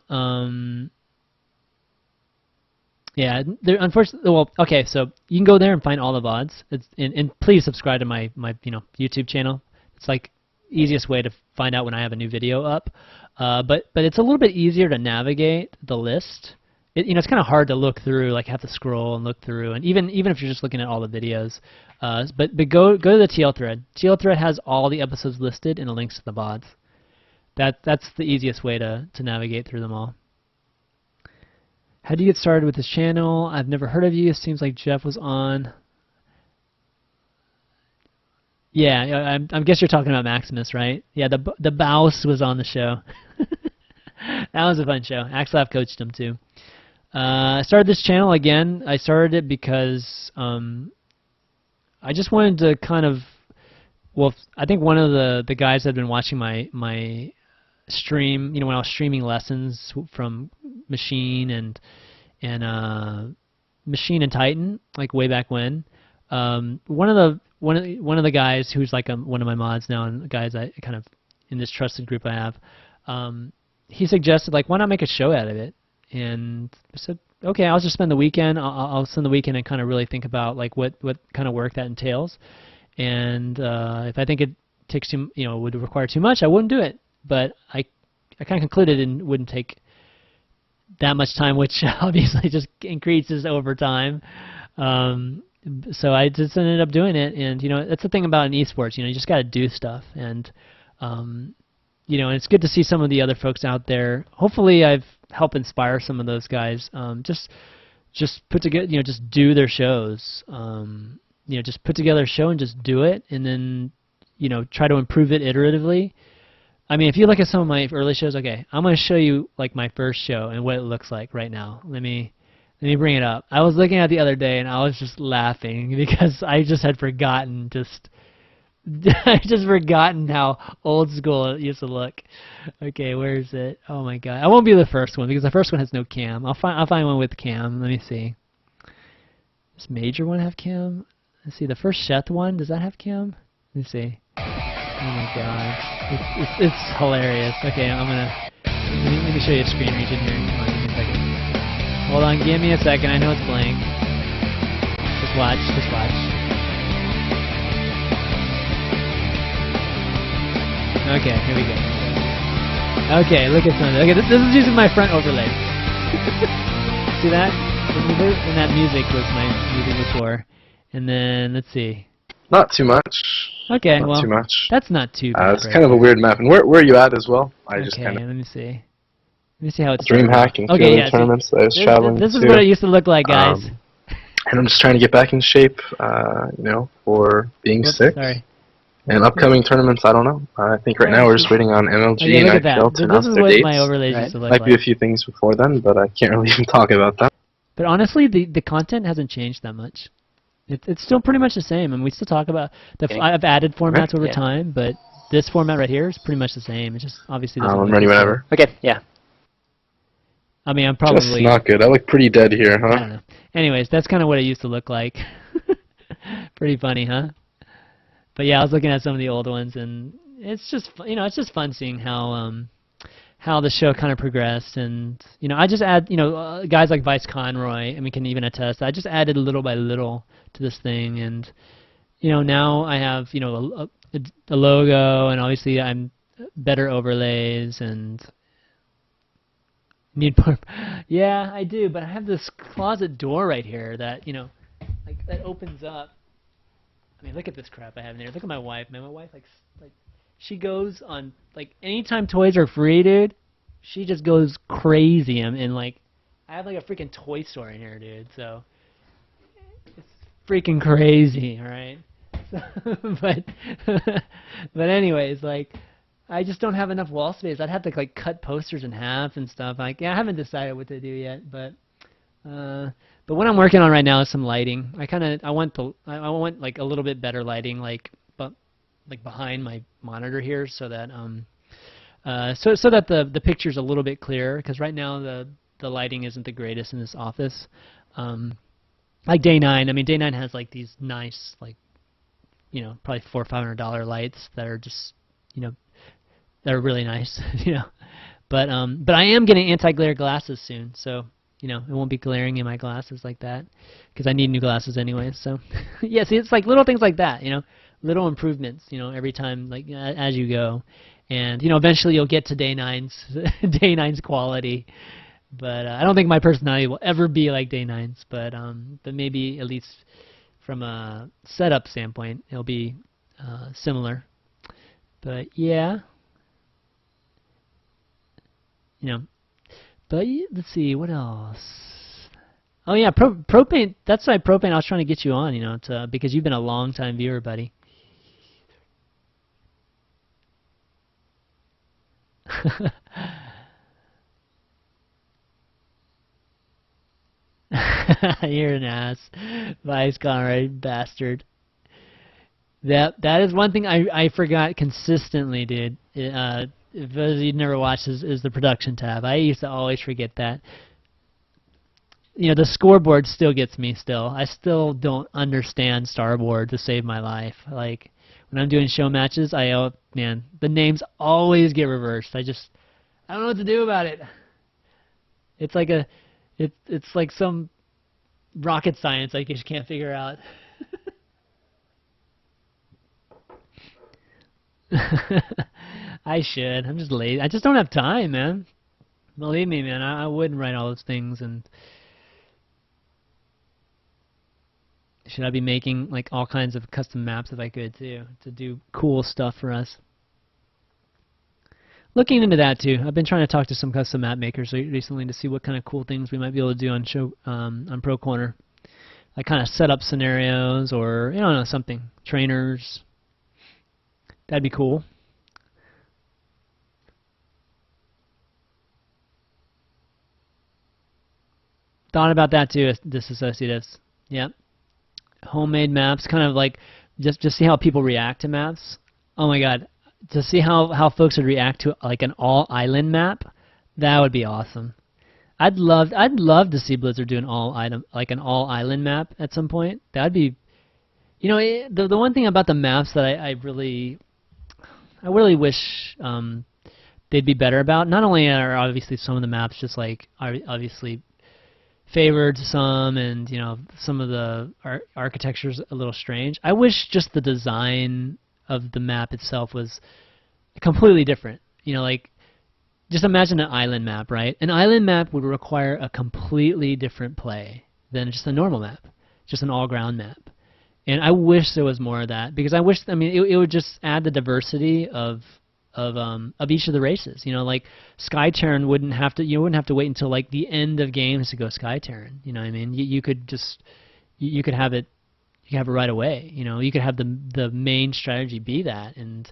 Yeah, unfortunately, well, okay, so you can go there and find all the VODs. And please subscribe to my YouTube channel. It's like easiest way to find out when I have a new video up. But it's a little bit easier to navigate the list. It's kind of hard to look through, like have to scroll and look through, and even if you're just looking at all the videos. But go to the TL thread. TL thread has all the episodes listed and the links to the VODs. That's the easiest way to navigate through them all. How do you get started with this channel? I've never heard of you. It seems like Jeff was on. Yeah, I guess you're talking about Maximus, right? Yeah, the Baus was on the show. That was a fun show. AxeLab coached him too. I started this channel again. I started it because I just wanted to kind of well, I think one of the guys that had been watching my stream, when I was streaming lessons from Machine and Machine and Titan, like way back when. One of the guys who's like one of my mods now, and guys I kind of in this trusted group I have, he suggested like, why not make a show out of it? And I said, okay, I'll just spend the weekend. I'll spend the weekend and kind of really think about like what kind of work that entails. And if I think it takes would require too much, I wouldn't do it. But I kind of concluded it wouldn't take that much time, which obviously just increases over time. So I just ended up doing it, and that's the thing about an esports. You just got to do stuff, and and it's good to see some of the other folks out there. Hopefully, I've helped inspire some of those guys. Just put together, just do their shows. Just put together a show and just do it, and then try to improve it iteratively. I mean, if you look at some of my early shows, okay, I'm going to show you like my first show and what it looks like right now. Let me bring it up. I was looking at it the other day and I was just laughing because I just had forgotten I just forgotten how old school it used to look. Okay, where is it? Oh my god. I won't be the first one because the first one has no cam. I'll find one with cam. Let me see. Does Major one have cam? Let's see, the first Sheth one, does that have cam? Let me see. Oh my god. It's hilarious. Okay, let me show you a screen region here. Come on, give me a second. Hold on, give me a second. I know it's blank. Just watch. Okay, here we go. Okay, look at some of it. Okay, this is using my front overlay. See that? And that music was my music before. And then, let's see. Not too much. Okay, not well, too much. That's not too bad. It's kind of a weird map. And where are you at as well? Okay, let me see. Let me see how it's DreamHack and few other tournaments that I was traveling to. This is what it used to look like, guys. And I'm just trying to get back in shape, for being sick. Sorry. And upcoming tournaments, I don't know. I think right now we're just waiting on MLG and IPL to announce their dates. This is what my overlays used to look like. Might be a few things before then, but I can't really even talk about that. But honestly, the content hasn't changed that much. It's still pretty much the same, and we still talk about I've added formats over time, but this format right here is pretty much the same. It just obviously doesn't. I'm ready whenever. Okay, yeah. I mean, I'm probably just not good. I look pretty dead here, huh? I don't know. Anyways, that's kind of what it used to look like. Pretty funny, huh? But yeah, I was looking at some of the old ones, and it's just it's just fun seeing how the show kind of progressed, and I just add guys like Vice Conroy, can even attest. I just added little by little to this thing, and now I have a logo, and obviously I'm better overlays and need more. Yeah, I do, but I have this closet door right here that like that opens up. I mean, look at this crap I have in there. Look at my wife, man. My wife like she goes on anytime toys are free, dude. She just goes crazy, and like I have like a freaking toy store in here, dude. So it's freaking crazy, all right. But anyways, like I just don't have enough wall space. I'd have to like cut posters in half and stuff. I haven't decided what to do yet, but what I'm working on right now is some lighting. I want like a little bit better lighting, like behind my monitor here, so that so that the picture's a little bit clearer. Because right now the lighting isn't the greatest in this office. Like Day 9. I mean, Day 9 has like these nice probably $400 or $500 lights that are just that are really nice. But I am getting anti-glare glasses soon, so. It won't be glaring in my glasses like that, because I need new glasses anyway. So, yeah, see, it's like little things like that, little improvements, every time, like as you go, and eventually you'll get to Day 9's quality. But I don't think my personality will ever be like Day 9's, but maybe at least from a setup standpoint, it'll be similar. But yeah, But let's see, what else? Oh yeah, propane. That's why propane. I was trying to get you on, because you've been a long time viewer, buddy. You're an ass, Vice Conrad, bastard. That is one thing I forgot consistently, dude. If you've never watched, is the production tab. I used to always forget that. You know, the scoreboard still gets me still. I still don't understand Starboard to save my life. Like, when I'm doing show matches, man, the names always get reversed. I don't know what to do about it. It's like it's like some rocket science I just can't figure out. I should. I'm just lazy. I just don't have time, man. Believe me, man. I wouldn't write all those things. And should I be making like all kinds of custom maps if I could too, to do cool stuff for us? Looking into that too. I've been trying to talk to some custom map makers recently to see what kind of cool things we might be able to do on Pro Corner. Like kind of set up scenarios or I don't know, something. Trainers. That'd be cool. Thought about that too, disassociatives. Yep. Homemade maps, kind of like just see how people react to maps. Oh my god. To see how folks would react to like an all island map, that would be awesome. I'd love to see Blizzard do an all island map at some point. That'd be, you know, the one thing about the maps that I really wish they'd be better about. Not only are obviously some of the maps just like obviously favored some, and you know some of the architecture's a little strange. I wish just the design of the map itself was completely different. You know, like just imagine an island map, right? An island map would require a completely different play than just a normal map, just an all-ground map. And I wish there was more of that, because I mean, it would just add the diversity of each of the races. You know, like Skyterran wouldn't have to wait until like the end of games to go Skyterran. You know what I mean? You could have it right away. You know, you could have the main strategy be that, and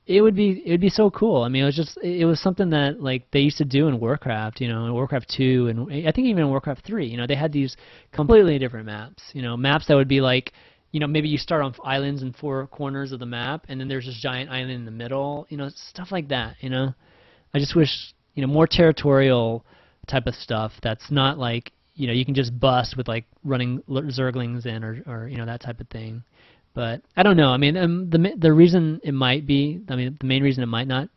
it would be so cool. I mean, it was something that like they used to do in Warcraft. You know, in Warcraft 2, and I think even in Warcraft 3. You know, they had these completely different maps. You know, maps that would be like, you know, maybe you start on islands in 4 corners of the map, and then there's this giant island in the middle. You know, stuff like that. You know, I just wish, you know, more territorial type of stuff. That's not like, you know, you can just bust with like running Zerglings in, or you know, that type of thing. But I don't know. I mean, the reason it might be, I mean, the main reason they might not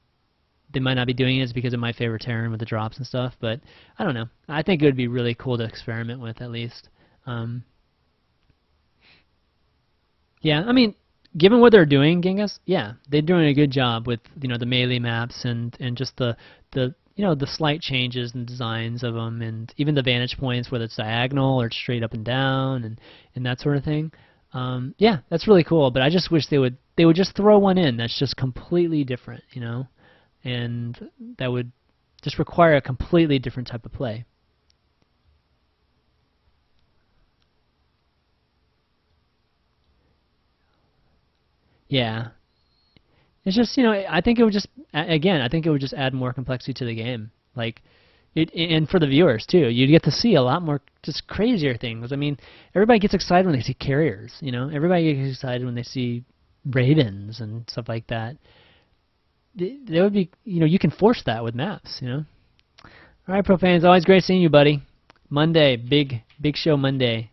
be doing it is because of my favorite Terran with the drops and stuff. But I don't know. I think it would be really cool to experiment with, at least. Yeah, I mean, given what they're doing, Genghis, yeah, they're doing a good job with, you know, the melee maps and just the you know, the slight changes and designs of them, and even the vantage points, whether it's diagonal or it's straight up and down, and that sort of thing. Yeah, that's really cool. But I just wish they would just throw one in that's just completely different, you know, and that would just require a completely different type of play. Yeah. It's just, you know, I think it would just, again, I think it would just add more complexity to the game. Like, and for the viewers, too. You'd get to see a lot more just crazier things. I mean, everybody gets excited when they see carriers, you know? Everybody gets excited when they see ravens and stuff like that. There would be, you know, you can force that with maps, you know? All right, Profanes, always great seeing you, buddy. Monday, big show Monday.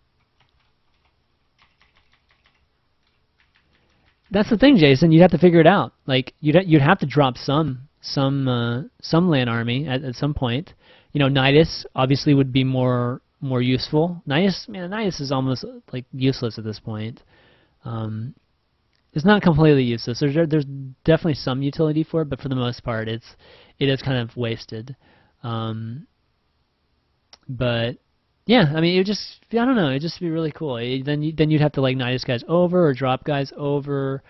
That's the thing, Jason. You'd have to figure it out. Like you'd have to drop some land army at some point. You know, Nidus obviously would be more useful. Nidus is almost like useless at this point. It's not completely useless. There's definitely some utility for it, but for the most part, it is kind of wasted. But yeah, I mean, I don't know, it'd just be really cool. Then you'd have to like Nidus guys over or drop guys over.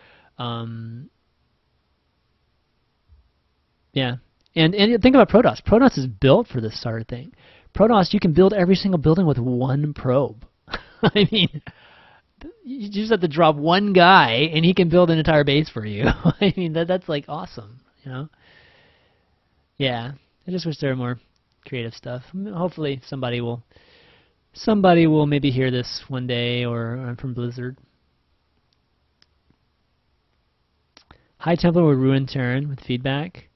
Yeah, and think about Protoss. Protoss is built for this sort of thing. Protoss, you can build every single building with one probe. I mean, you just have to drop one guy, and he can build an entire base for you. I mean, that's like awesome, you know? Yeah, I just wish there were more creative stuff. Hopefully somebody will maybe hear this one day, or from Blizzard. High tempo would ruin Terran with feedback.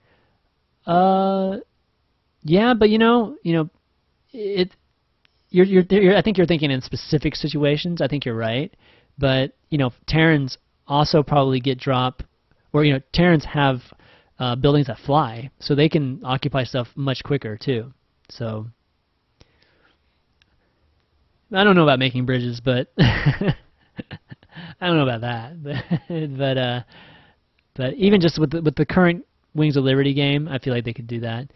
Yeah, but it. I think you're thinking in specific situations. I think you're right, but Terrans also probably get drop, or Terrans have buildings that fly, so they can occupy stuff much quicker too. So I don't know about making bridges, but I don't know about that. But even just with the current Wings of Liberty game, I feel like they could do that.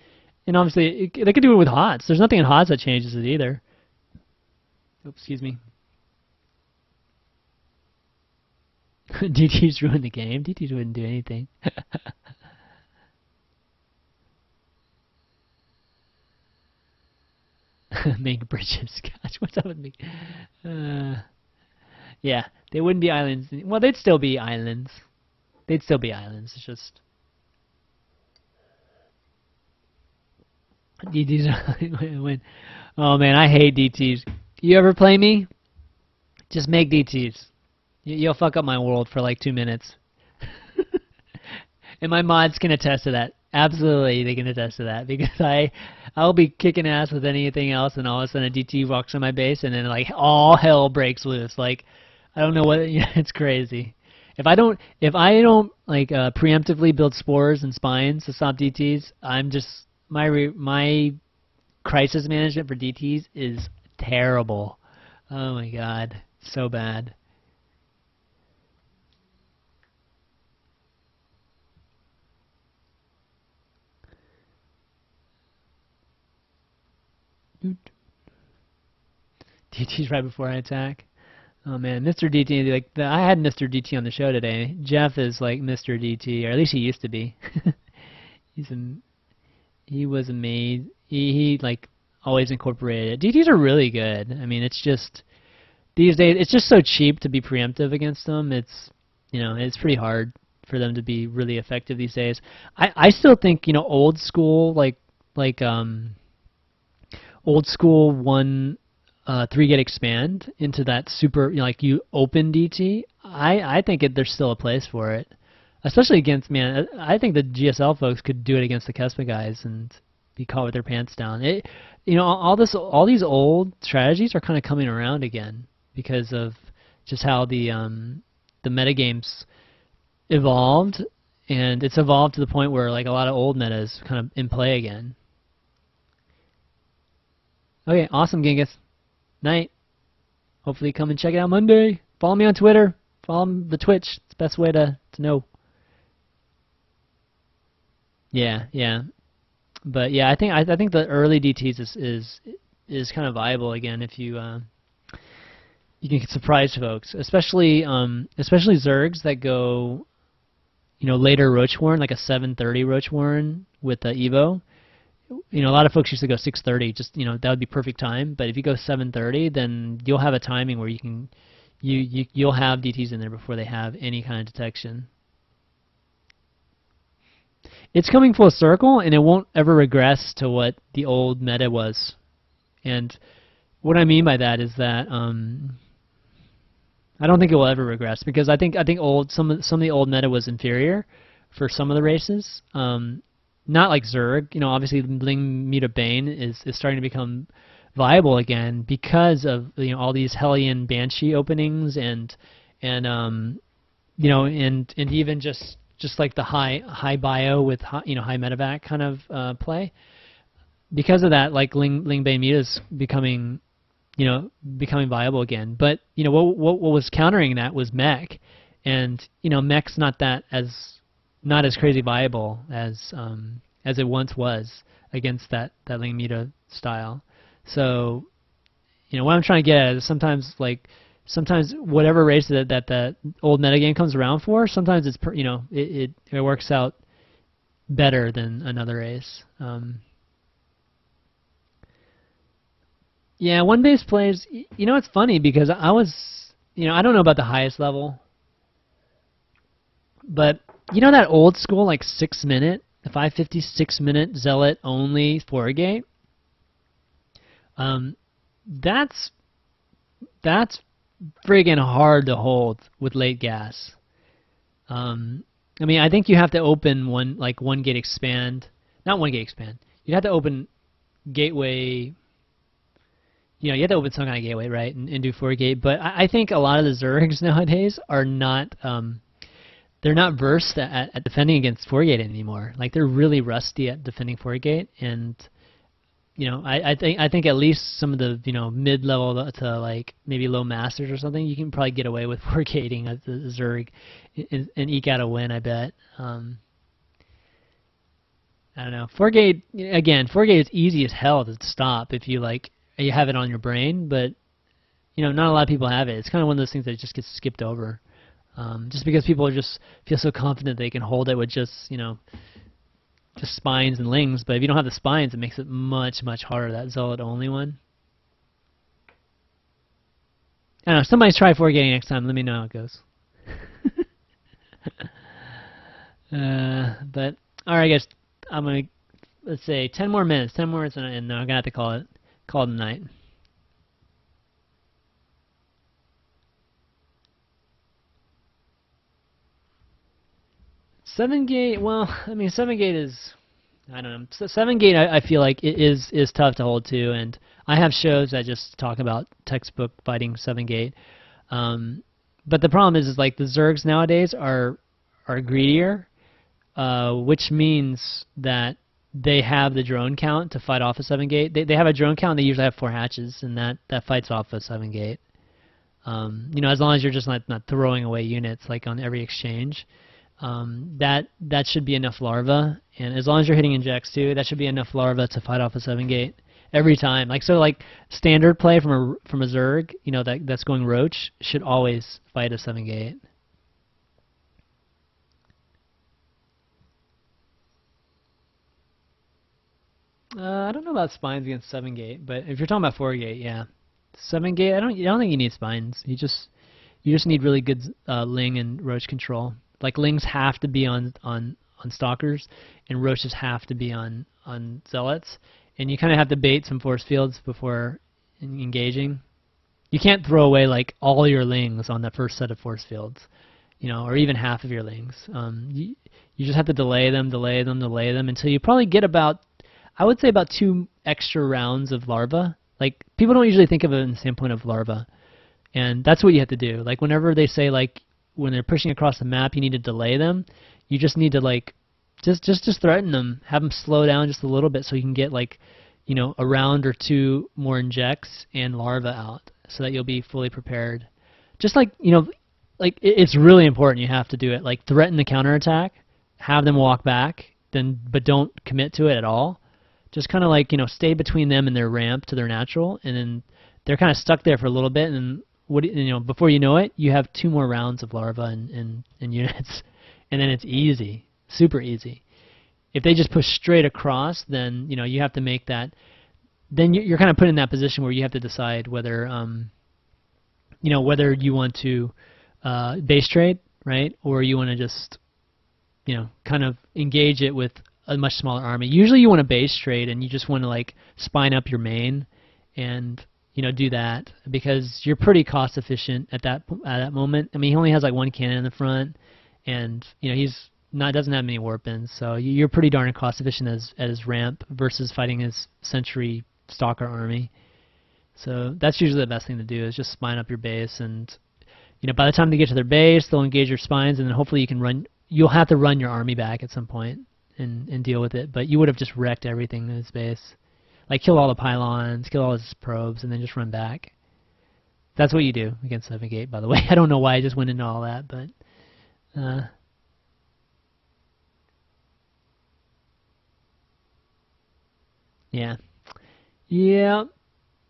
And obviously, they could do it with HOTS. There's nothing in HOTS that changes it either. Oops, excuse me. DT's ruined the game. DT's wouldn't do anything. Make bridges. Gosh, what's up with me? Yeah, they wouldn't be islands. Well, they'd still be islands. They'd still be islands. It's just DTs when. Oh man, I hate DTs. You ever play me? Just make DTs. You'll fuck up my world for like 2 minutes. And my mods can attest to that. Absolutely, they can attest to that because I'll be kicking ass with anything else, and all of a sudden a DT walks on my base, and then like all hell breaks loose. Like I don't know what. It's crazy. If I don't like preemptively build spores and spines to stop DTs, I'm just my crisis management for DTs is terrible. Oh my god, so bad. DT's right before I attack. Oh man, Mr. DT, I had Mr. DT on the show today. Jeff is like Mr. DT, or at least he used to be. He was amazing. He like always incorporated it. DTs are really good. I mean, it's just these days it's just so cheap to be preemptive against them. It's it's pretty hard for them to be really effective these days. I still think old school old school 3-gate expand into that super, like you open DT, I think there's still a place for it. Especially against, man, I think the GSL folks could do it against the Kespa guys and be caught with their pants down. All these old strategies are kind of coming around again because of just how the metagames evolved, and it's evolved to the point where like a lot of old metas kind of in play again. Okay, awesome, Genghis. Night. Hopefully come and check it out Monday. Follow me on Twitter. Follow the Twitch. It's the best way to know. Yeah. But yeah, I think the early DTs is kind of viable again if you can surprise folks, especially Zergs that go later Roach Warren, like a 7:30 Roach Warren with the Evo. A lot of folks used to go 6:30. Just that would be perfect time. But if you go 7:30, then you'll have a timing where you'll have DTs in there before they have any kind of detection. It's coming full circle, and it won't ever regress to what the old meta was. And what I mean by that is that I don't think it will ever regress because I think some of the old meta was inferior for some of the races. Not like Zerg, obviously Ling Muta Bane is starting to become viable again because of all these Hellion Banshee openings and even just like the high bio with high medevac kind of play. Because of that, like Ling Bane Muta is becoming viable again. But what was countering that was mech, and mech's not as crazy viable as it once was against that Ling Muta style. So what I'm trying to get at is sometimes whatever race that the old metagame comes around for, sometimes it's it works out better than another race. Yeah, one base plays. It's funny because I was I don't know about the highest level, but that old school like 6-minute, the 550 6-minute zealot only 4-gate. That's friggin' hard to hold with late gas. I mean, I think you have to open one gate expand, not one gate expand. You have to open gateway. You have to open some kind of gateway, right, and do 4-gate. But I think a lot of the Zergs nowadays are not. They're not versed at defending against 4-gate anymore. Like they're really rusty at defending 4-gate, and I think at least some of the mid-level to like maybe low masters or something, you can probably get away with 4-gating as a Zerg and eke out a win. I bet. I don't know. 4-gate again. 4-gate is easy as hell to stop if you have it on your brain, but not a lot of people have it. It's kind of one of those things that just gets skipped over. Just because people just feel so confident they can hold it with just spines and lings, but if you don't have the spines, it makes it much, much harder, that Zealot only one. I don't know, if somebody's try 4-gating next time, let me know how it goes. But, alright guys, I'm going to, let's say, 10 more minutes, and I'm going to have to call it a night. Seven gate, well, I mean, 7-gate is, I don't know. So 7-gate, I feel like it is tough to hold to, and I have shows that just talk about textbook fighting 7-gate. But the problem is like the Zergs nowadays are greedier, which means that they have the drone count to fight off a 7-gate. They have a drone count. And they usually have 4 hatches, and that fights off a 7-gate. As long as you're just not throwing away units like on every exchange. That should be enough larva, and as long as you're hitting injects too, that should be enough larva to fight off a 7-gate every time. Like standard play from a Zerg, that's going roach should always fight a 7-gate. I don't know about spines against 7-gate, but if you're talking about 4-gate, yeah, 7-gate. I don't think you need spines. You just need really good ling and roach control. Like lings have to be on stalkers, and roaches have to be on zealots, and you kind of have to bait some force fields before engaging. You can't throw away like all your lings on that first set of force fields, or even half of your lings. You just have to delay them until you probably get about, I would say about 2 extra rounds of larva. Like people don't usually think of it in the standpoint of larva, and that's what you have to do. Like whenever they say when they're pushing across the map, you need to delay them. You just need to just threaten them, have them slow down just a little bit, so you can get a round or 2 more injects and larva out, so that you'll be fully prepared. Just it's really important. You have to do it. Like threaten the counterattack, have them walk back, but don't commit to it at all. Just kind of stay between them and their ramp to their natural, and then they're kind of stuck there for a little bit, and before you know it, you have 2 more rounds of larva and units, and then it's easy, super easy. If they just push straight across, then you have to make that. Then you're kind of put in that position where you have to decide whether whether you want to base trade, right, or you want to just kind of engage it with a much smaller army. Usually you want to base trade, and you just want to spine up your main and do that, because you're pretty cost efficient at that moment. I mean, he only has 1 cannon in the front, and doesn't have many warpins, so you're pretty darn cost efficient at his ramp versus fighting his sentry stalker army. So that's usually the best thing to do, is just spine up your base, and by the time they get to their base, they'll engage your spines, and then hopefully you'll have to run your army back at some point and deal with it, but you would have just wrecked everything in his base. Like kill all the pylons, kill all his probes, and then just run back. That's what you do against 7-gate, by the way. I don't know why I just went into all that, but yeah.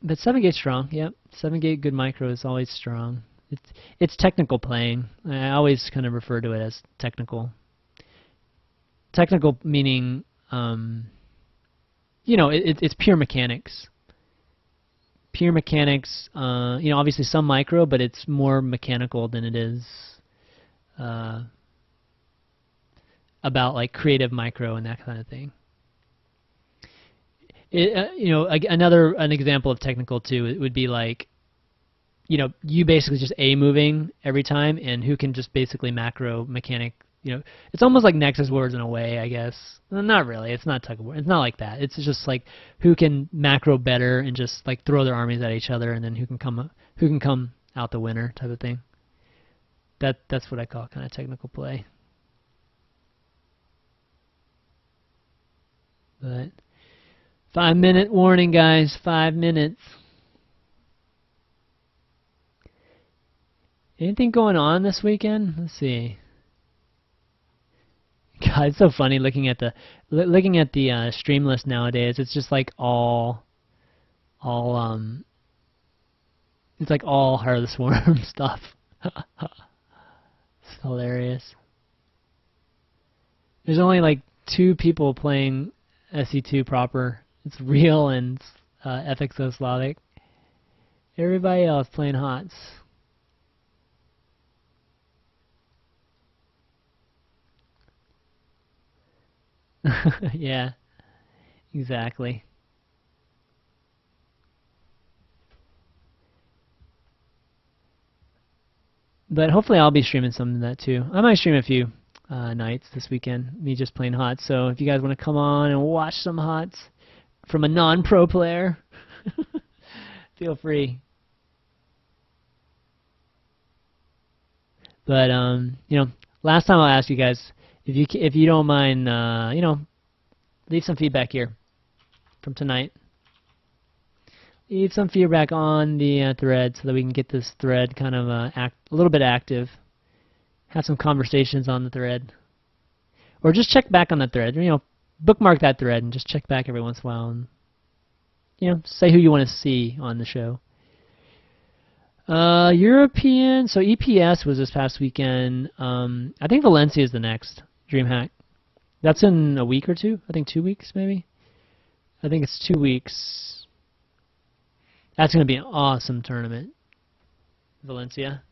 But 7-gate's strong. Yep, 7-gate good micro is always strong. It's technical playing. I always kind of refer to it as technical. Technical meaning it's pure mechanics. Pure mechanics, obviously some micro, but it's more mechanical than it is about creative micro and that kind of thing. An example of technical too, it would be you basically just A moving every time, and who can just basically macro mechanic it's almost like Nexus Wars in a way, I guess. Well, not really. It's not tug of war. It's not like that. It's just like who can macro better and just like throw their armies at each other, and then who can come out the winner type of thing. That's what I call kind of technical play. But 5-minute warning, guys. 5 minutes. Anything going on this weekend? Let's see. God, it's so funny looking at the stream list nowadays. It's just like all it's like all Heart of the Swarm stuff. It's hilarious. There's only like 2 people playing SE2 proper. It's Real and FXO Slavic. Everybody else playing HOTS. Yeah, exactly. But hopefully I'll be streaming some of that too. I might stream a few nights this weekend, me just playing HOTS. So if you guys want to come on and watch some HOTS from a non-pro player, feel free. But last time I asked you guys, if you don't mind, leave some feedback here from tonight. Leave some feedback on the thread so that we can get this thread kind of a little bit active. Have some conversations on the thread, or just check back on that thread. Bookmark that thread and just check back every once in a while, and say who you want to see on the show. European. So EPS was this past weekend. I think Valencia is the next DreamHack. That's in a week or two. I think 2 weeks maybe. I think it's 2 weeks. That's going to be an awesome tournament. Valencia.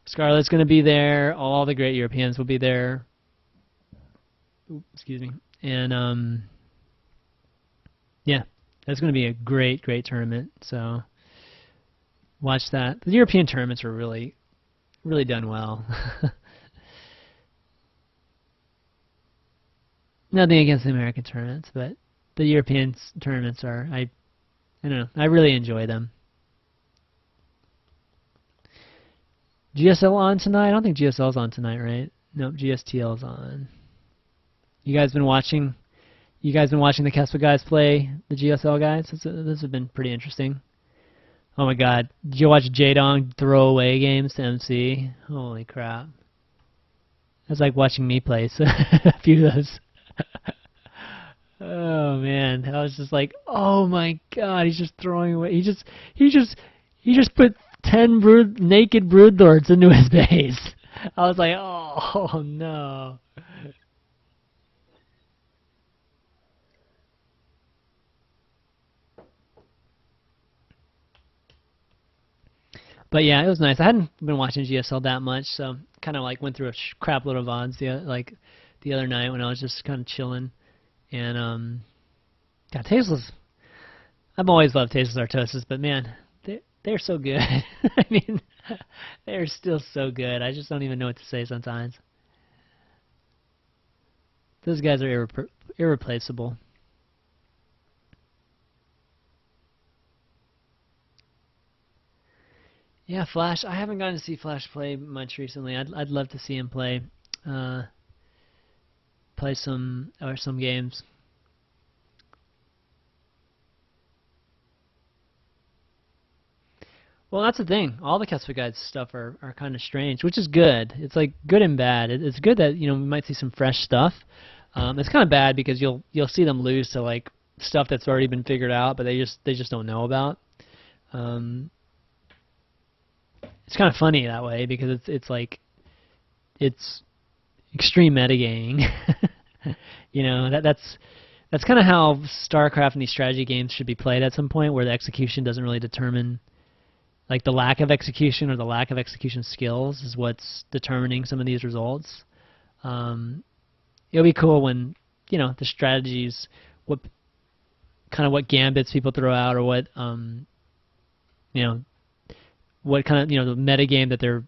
Scarlett's going to be there. All the great Europeans will be there. Ooh, excuse me. And yeah, that's going to be a great, great tournament. So watch that. The European tournaments are really, really done well. Nothing against the American tournaments, but the European tournaments are, I don't know, I really enjoy them. GSL on tonight? I don't think GSL's on tonight, right? Nope, GSTL's on. You guys been watching the Kespa guys play the GSL guys? This has been pretty interesting. Oh my god. Did you watch J-Dong throw away games to MC? Holy crap. That's like watching me play a few of those. Oh man, I was just like, oh my god, he's just throwing away. He just put 10 naked brood lords into his base. I was like, oh no. But yeah, it was nice. I hadn't been watching GSL that much, so kind of like went through a crap load of VODs the other night when I was just kind of chilling. And God, Tasteless. I've always loved Tasteless Artosis, but man, they're so good. I mean, they're still so good. I just don't even know what to say sometimes. Those guys are irreplaceable. Yeah, Flash. I haven't gotten to see Flash play much recently. I'd love to see him play some games. Well, that's the thing. All the Kespa Guides stuff are kind of strange, which is good. It's like good and bad. It's good that we might see some fresh stuff. It's kind of bad because you'll see them lose to like stuff that's already been figured out, but they just don't know about. It's kind of funny that way because it's like it's extreme metagaming. That's kind of how StarCraft and these strategy games should be played at some point, where the execution doesn't really determine, like the lack of execution or the lack of execution skills is what's determining some of these results. It'll be cool when the strategies, what gambits people throw out, or what what kind of the metagame that they're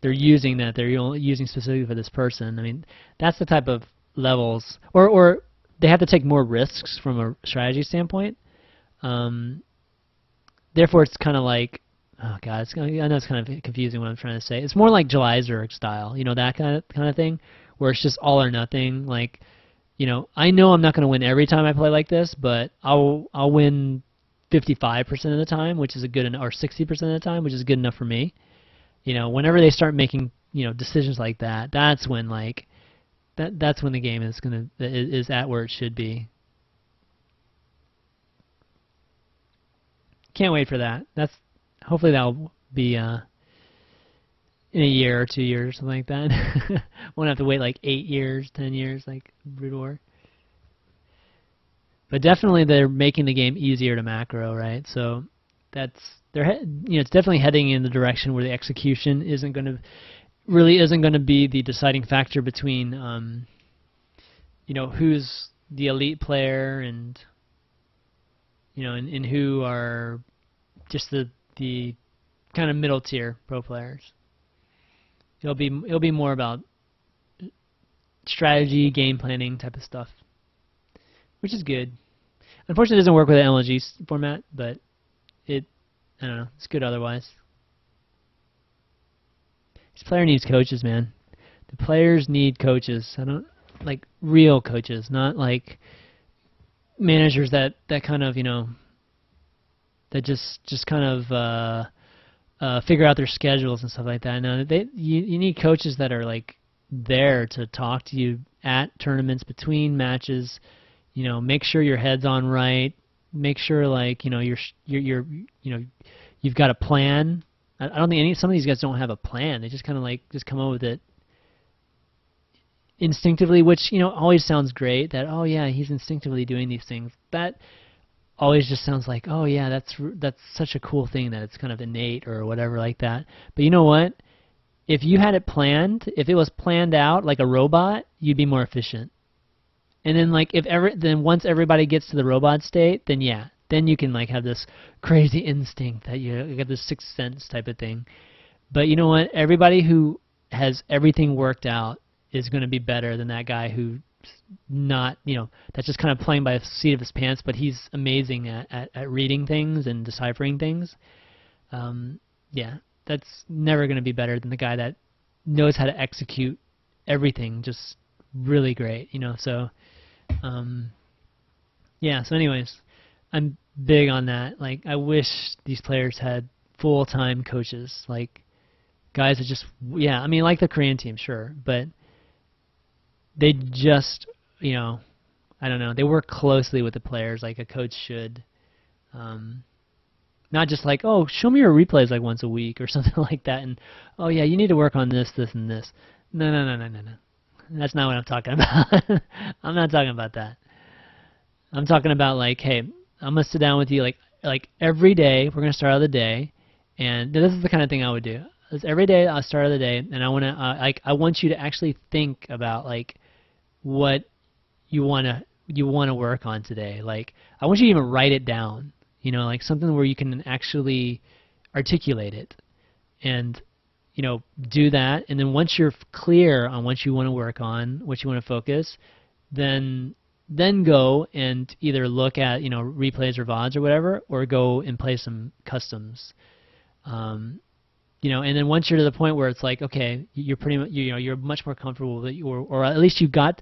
they're using that they're using specifically for this person. I mean, that's the type of levels, or they have to take more risks from a strategy standpoint. Therefore, it's kind of like, oh god, I know it's kind of confusing what I'm trying to say. It's more like Jelizerg style, that kind of thing, where it's just all or nothing. Like, I know I'm not going to win every time I play like this, but I'll win 55% of the time, which is a good enough, or 60% of the time, which is good enough for me. Whenever they start making decisions like that, that's when that's when the game is at where it should be. Can't wait for that. Hopefully that'll be in a year or 2 years, something like that. Won't have to wait like 8 years, 10 years, like Brood War. But definitely they're making the game easier to macro, right? So it's definitely heading in the direction where the execution isn't going to be the deciding factor between who's the elite player and and who are just the kind of middle tier pro players. It'll be more about strategy, game planning type of stuff, which is good. Unfortunately, it doesn't work with the LNG format, but I don't know, it's good otherwise. This player needs coaches, man. The players need coaches. Like real coaches, not like managers that kind of that just kind of figure out their schedules and stuff like that. No, you need coaches that are like there to talk to you at tournaments, between matches. Make sure your head's on right. Make sure you've got a plan. I don't think some of these guys don't have a plan. They just kind of just come up with it instinctively, which always sounds great. That, oh yeah, he's instinctively doing these things. That always just sounds like, oh yeah, that's such a cool thing that it's kind of innate or whatever like that. But you know what? If you had it planned, if it was planned out like a robot, you'd be more efficient. And then then once everybody gets to the robot state, then yeah, then you can have this crazy instinct that you got this sixth sense type of thing. But you know what? Everybody who has everything worked out is going to be better than that guy who's not, that's just kind of playing by the seat of his pants, but he's amazing at reading things and deciphering things. Yeah, that's never going to be better than the guy that knows how to execute everything just really great, So, yeah, so anyways, I'm big on that. I wish these players had full-time coaches, guys that just, yeah, I mean, like the Korean team, sure, but they just, I don't know, they work closely with the players like a coach should. Not just oh, show me your replays once a week or something like that, and oh yeah, you need to work on this, this, and this. No. That's not what I'm talking about. I'm not talking about that. I'm talking about hey, I'm gonna sit down with you like every day. We're gonna start out the day, and this is the kind of thing I would do. Every day I'll start out the day, and I want you to actually think about what you wanna work on today. I want you to even write it down. Something where you can actually articulate it, and do that. And then once you're clear on what you want to work on, what you want to focus, then go and either look at replays or VODs or whatever, or go and play some customs. And then once you're to the point where it's okay, you're pretty much you're much more comfortable with it, or at least you got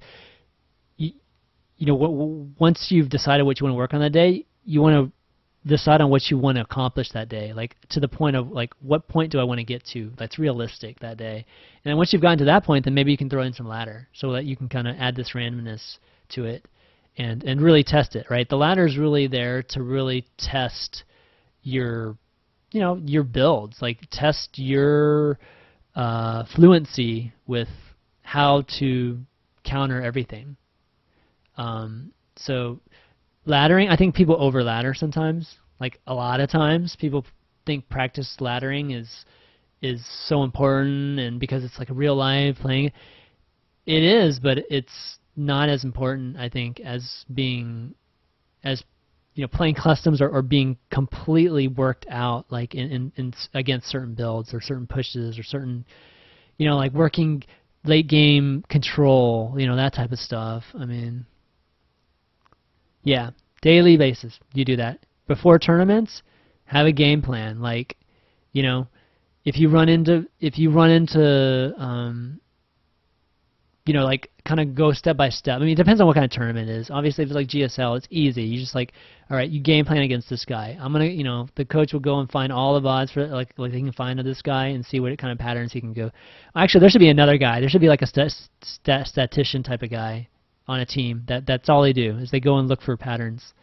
once you've decided what you want to work on that day, you want to decide on what you want to accomplish that day, to the point of what point do I want to get to that's realistic that day. And then once you've gotten to that point, then maybe you can throw in some ladder so that you can kind of add this randomness to it and really test it, right? The ladder is really there to really test your your builds, test your fluency with how to counter everything. So laddering, I think people over ladder sometimes. A lot of times people think practice laddering is so important, and because it's a real live playing. It is, but it's not as important, I think, as playing customs or being completely worked out in against certain builds or certain pushes or certain you know, like working late game control, you know, that type of stuff. I mean, yeah, daily basis, you do that. Before tournaments, have a game plan. Like, you know, if you run into, you know, like kind of go step by step. I mean, it depends on what kind of tournament it is. Obviously, if it's like GSL, it's easy. You just like, all right, you game plan against this guy. I'm gonna, you know, the coach will go and find all the VODs for like he can find of this guy and see what kind of patterns he can go. Actually, there should be another guy. There should be like a statistician type of guy on a team. That's all they do is they go and look for patterns.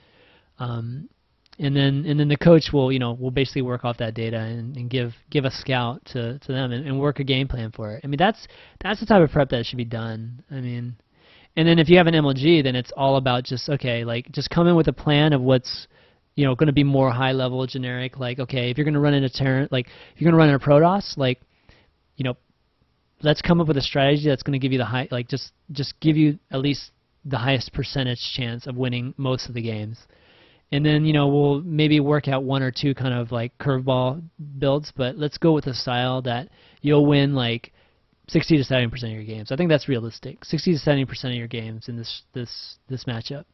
And then the coach will, you know, will basically work off that data and give a scout to them and work a game plan for it. I mean, that's the type of prep that should be done. I mean, and then if you have an MLG, then it's all about just, okay, like just come in with a plan of what's, you know, going to be more high level generic. Like, okay, if you're going to run into like if you're going to run into Protoss, like, you know, let's come up with a strategy that's going to give you the high, like just give you at least the highest percentage chance of winning most of the games. And then, you know, we'll maybe work out one or two kind of like curveball builds, but let's go with a style that you'll win like 60 to 70% of your games. I think that's realistic. 60 to 70% of your games in this matchup.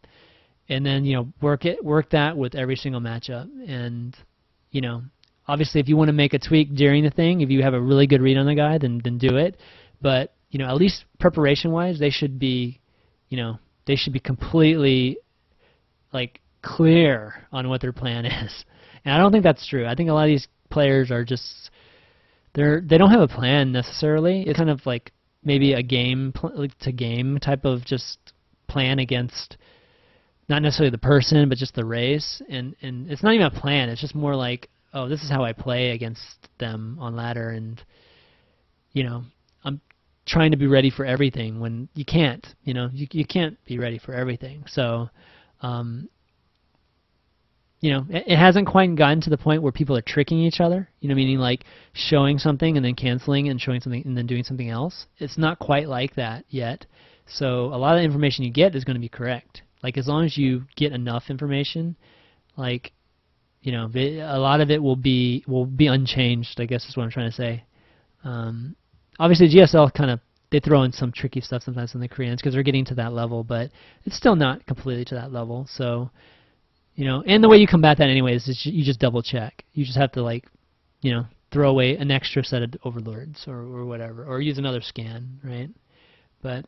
And then, you know, work that with every single matchup. And, you know, obviously if you want to make a tweak during the thing, if you have a really good read on the guy, then do it. But, you know, at least preparation-wise, they should be, you know, they should be completely like clear on what their plan is. And I don't think that's true. I think a lot of these players are just they don't have a plan necessarily. It's kind of like maybe a game to game type of just plan against not necessarily the person but just the race, and it's not even a plan. It's just more like, oh, this is how I play against them on ladder, and you know, I'm trying to be ready for everything when you can't, you know, you can't be ready for everything. So you know, it hasn't quite gotten to the point where people are tricking each other, you know, meaning like showing something and then canceling and showing something and then doing something else. It's not quite like that yet. So a lot of the information you get is going to be correct. Like as long as you get enough information, like, you know, a lot of it will be unchanged, I guess is what I'm trying to say. Obviously GSL kind of, they throw in some tricky stuff sometimes in the Koreans because they're getting to that level, but it's still not completely to that level. So, you know, and the way you combat that anyways is you just double check. You just have to, like, you know, throw away an extra set of overlords or whatever, or use another scan, right? But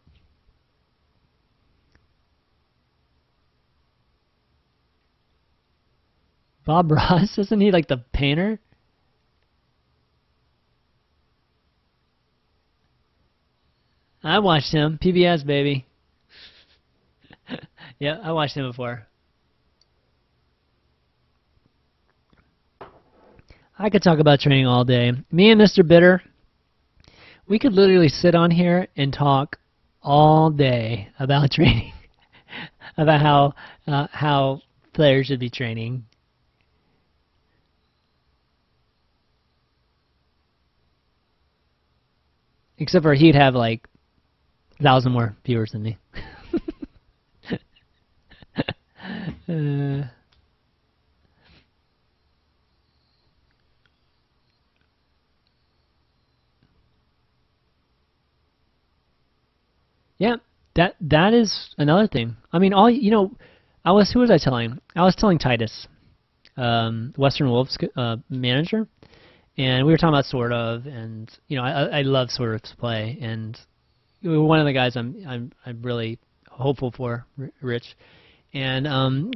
Bob Ross, isn't he like the painter? I watched him. PBS, baby. Yeah, I watched him before. I could talk about training all day. Me and Mr. Bitter, we could literally sit on here and talk all day about training, about how players should be training. Except for he'd have like 1,000 more viewers than me. Yeah, that is another thing. I mean, you know, who was I telling? I was telling Titus, Western Wolves manager, and we were talking about Sort of, and you know, I love Sort of's play, and one of the guys I'm really hopeful for, Rich, and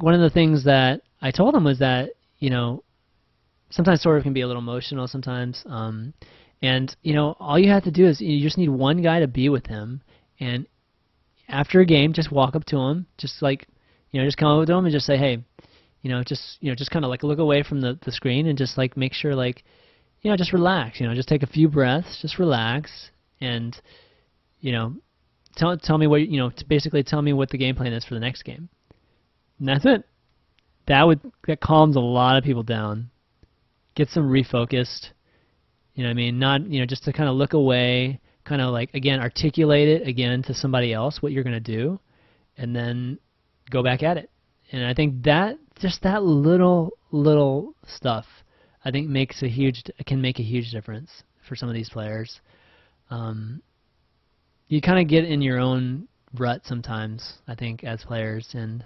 one of the things that I told him was that, you know, sometimes Sort of can be a little emotional sometimes, and you know, all you have to do is you just need one guy to be with him. And after a game, just walk up to him, just like, you know, just come up to him and just say, hey, just kind of like look away from the screen and just like make sure, like, you know, just relax, you know, just take a few breaths, just relax, and, you know, tell me what, you know, basically tell me what the game plan is for the next game. And that's it. That calms a lot of people down, gets them refocused. You know what I mean? Not, you know, just to kind of look away, kind of like, again, articulate it again to somebody else what you're going to do, and then go back at it. And I think that, just that little stuff, I think can make a huge difference for some of these players. you kind of get in your own rut sometimes, I think, as players, and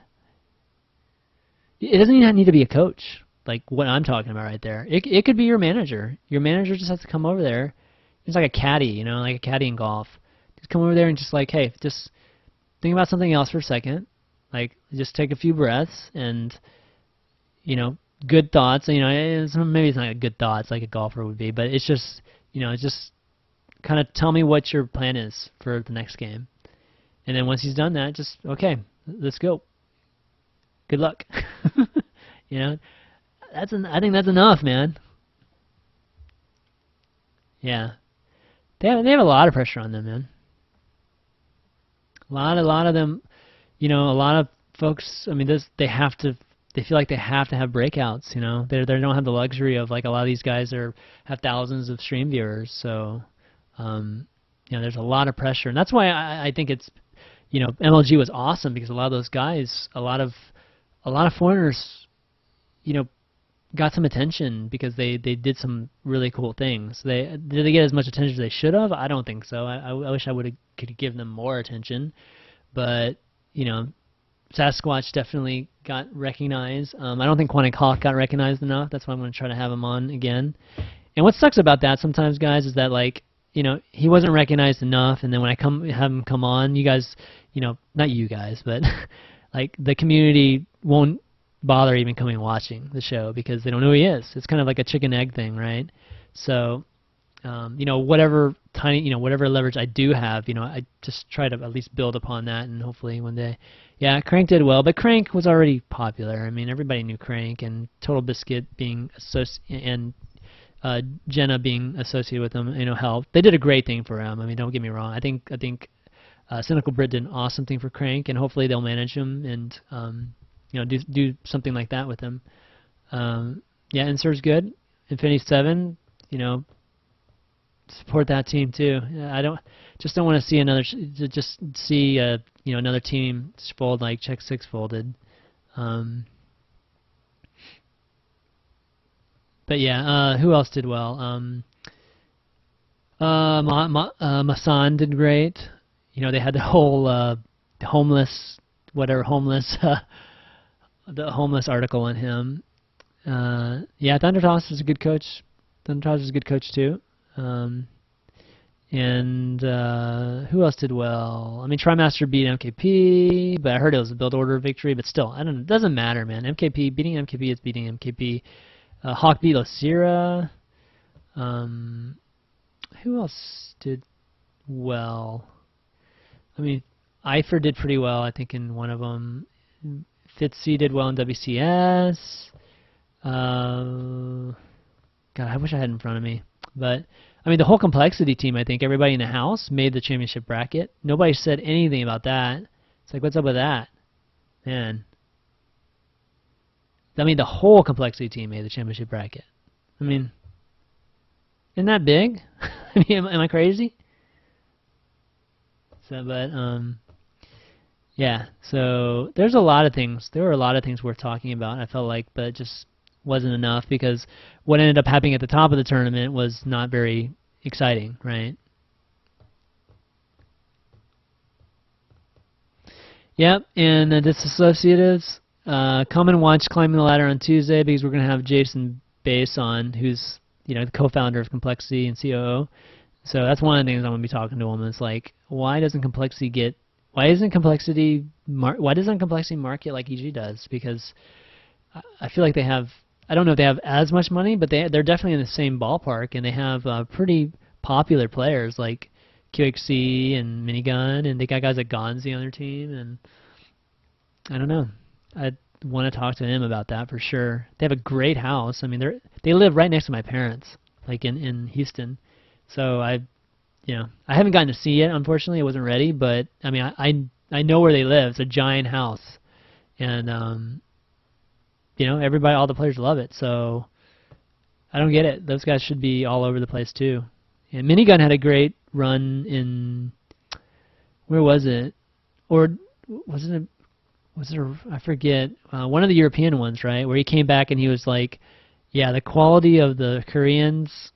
it doesn't even need to be a coach, like what I'm talking about right there. It could be your manager. Your manager just has to come over there. It's like a caddy, you know, like a caddy in golf. Just come over there and just like, hey, just think about something else for a second. Like, just take a few breaths and, you know, good thoughts. You know, maybe it's not a good thoughts like a golfer would be, but it's just, you know, just kind of tell me what your plan is for the next game. And then once he's done that, just, okay, let's go. Good luck. You know, I think that's enough, man. Yeah. They have a lot of pressure on them, man. A lot of them, you know, a lot of folks, I mean, they feel like they have to have breakouts, you know. They don't have the luxury of, like, a lot of these guys have thousands of stream viewers, so you know, there's a lot of pressure. And that's why I think it's, you know, MLG was awesome, because a lot of those guys, a lot of foreigners, you know, got some attention because they did some really cool things. Did they get as much attention as they should have? I don't think so. I wish I could give them more attention, but you know, Sasquatch definitely got recognized. I don't think Quantic Hawk got recognized enough. That's why I'm going to try to have him on again. And what sucks about that sometimes, guys, is that, like, you know, he wasn't recognized enough, and then when I have him come on, you guys, you know, not you guys, but like the community won't bother even coming and watching the show because they don't know who he is. It's kind of like a chicken egg thing, right? So, you know, whatever leverage I do have, you know, I just try to at least build upon that, and hopefully one day, yeah, Crank did well, but Crank was already popular. I mean, everybody knew Crank, and Total Biscuit being and Jenna being associated with them, you know, helped. They did a great thing for him. I mean, don't get me wrong. I think Cynical Brit did an awesome thing for Crank, and hopefully they'll manage him and you know, do something like that with him. Yeah, Insert's good. Infinity 7, you know, support that team too. I don't want to see you know, another team fold like Check 6 folded. But yeah, who else did well? Masan did great. You know, they had the whole homeless the homeless article on him. Yeah, Thundertoss is a good coach. Thundertoss is a good coach too. And who else did well? I mean, TriMaster beat MKP, but I heard it was a build order victory. But still, I don't know. It doesn't matter, man. Beating MKP is beating MKP. Hawk beat Losira. Who else did well? I mean, Eifer did pretty well, I think, in one of them. Fitzy did well in WCS. God, I wish I had it in front of me. But, I mean, the whole Complexity team, I think, everybody in the house made the championship bracket. Nobody said anything about that. It's like, what's up with that? Man. I mean, the whole Complexity team made the championship bracket. I mean, isn't that big? I mean, am I crazy? So, but, yeah, so there's a lot of things. There were a lot of things worth talking about, I felt like, but it just wasn't enough because what ended up happening at the top of the tournament was not very exciting, right? Yep, and the disassociatives, come and watch Climbing the Ladder on Tuesday because we're going to have Jason Bass on, who's, you know, the co-founder of Complexity and COO. So that's one of the things I'm going to be talking to him is like, why doesn't Complexity market like EG does? Because I feel like they have, I don't know if they have as much money, but they're definitely in the same ballpark, and they have pretty popular players like QXC and Minigun, and they got guys like Gonzi on their team, and I don't know. I want to talk to him about that for sure. They have a great house. I mean, they live right next to my parents, like in Houston. So I haven't gotten to see it, unfortunately. I wasn't ready, but I mean, I know where they live. It's a giant house, and you know, all the players love it. So I don't get it. Those guys should be all over the place too. And Minigun had a great run in, where was it? Or was it I forget, one of the European ones, right? Where he came back and he was like, yeah, the quality of the Koreans,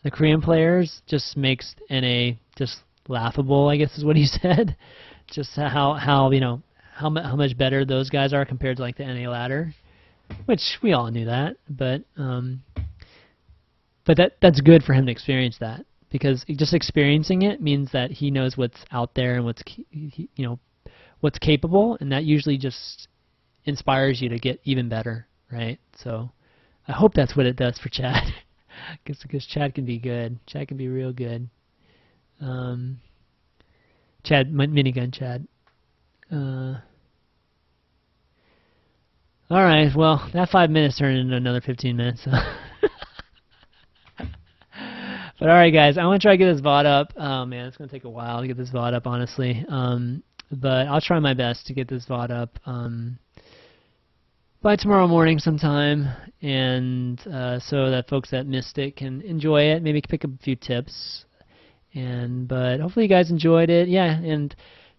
the Korean players just makes NA just laughable, I guess is what he said. Just how you know how much better those guys are compared to like the NA ladder, which we all knew that, but that's good for him to experience that, because just experiencing it means that he knows what's out there and what's capable, and that usually just inspires you to get even better, right? So I hope that's what it does for Chad, because Chad can be good. Chad can be real good. Chad, minigun Chad. All right, well, that 5 minutes turned into another 15 minutes. So. But all right, guys, I want to try to get this VOD up. Oh, man, it's going to take a while to get this VOD up, honestly. But I'll try my best to get this VOD up by tomorrow morning sometime, and so that folks that missed it can enjoy it, maybe pick up a few tips. But hopefully you guys enjoyed it. Yeah, and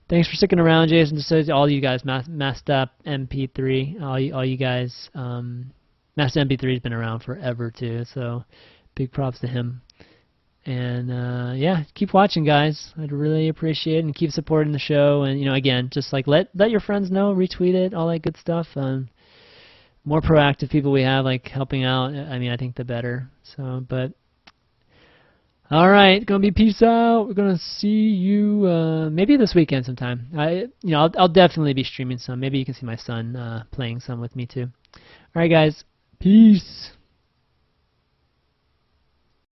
thanks for sticking around, Jason. Just to all you guys, Masked Up MP3, all you guys. Masked MP3's been around forever too, so big props to him. And yeah, keep watching, guys. I'd really appreciate it, and keep supporting the show. And again, just like let your friends know, retweet it, all that good stuff. More proactive people we have, like helping out. I mean, I think the better. So, but. All right, gonna be peace out. We're gonna see you maybe this weekend sometime. I'll definitely be streaming some. Maybe you can see my son playing some with me too. All right, guys, peace.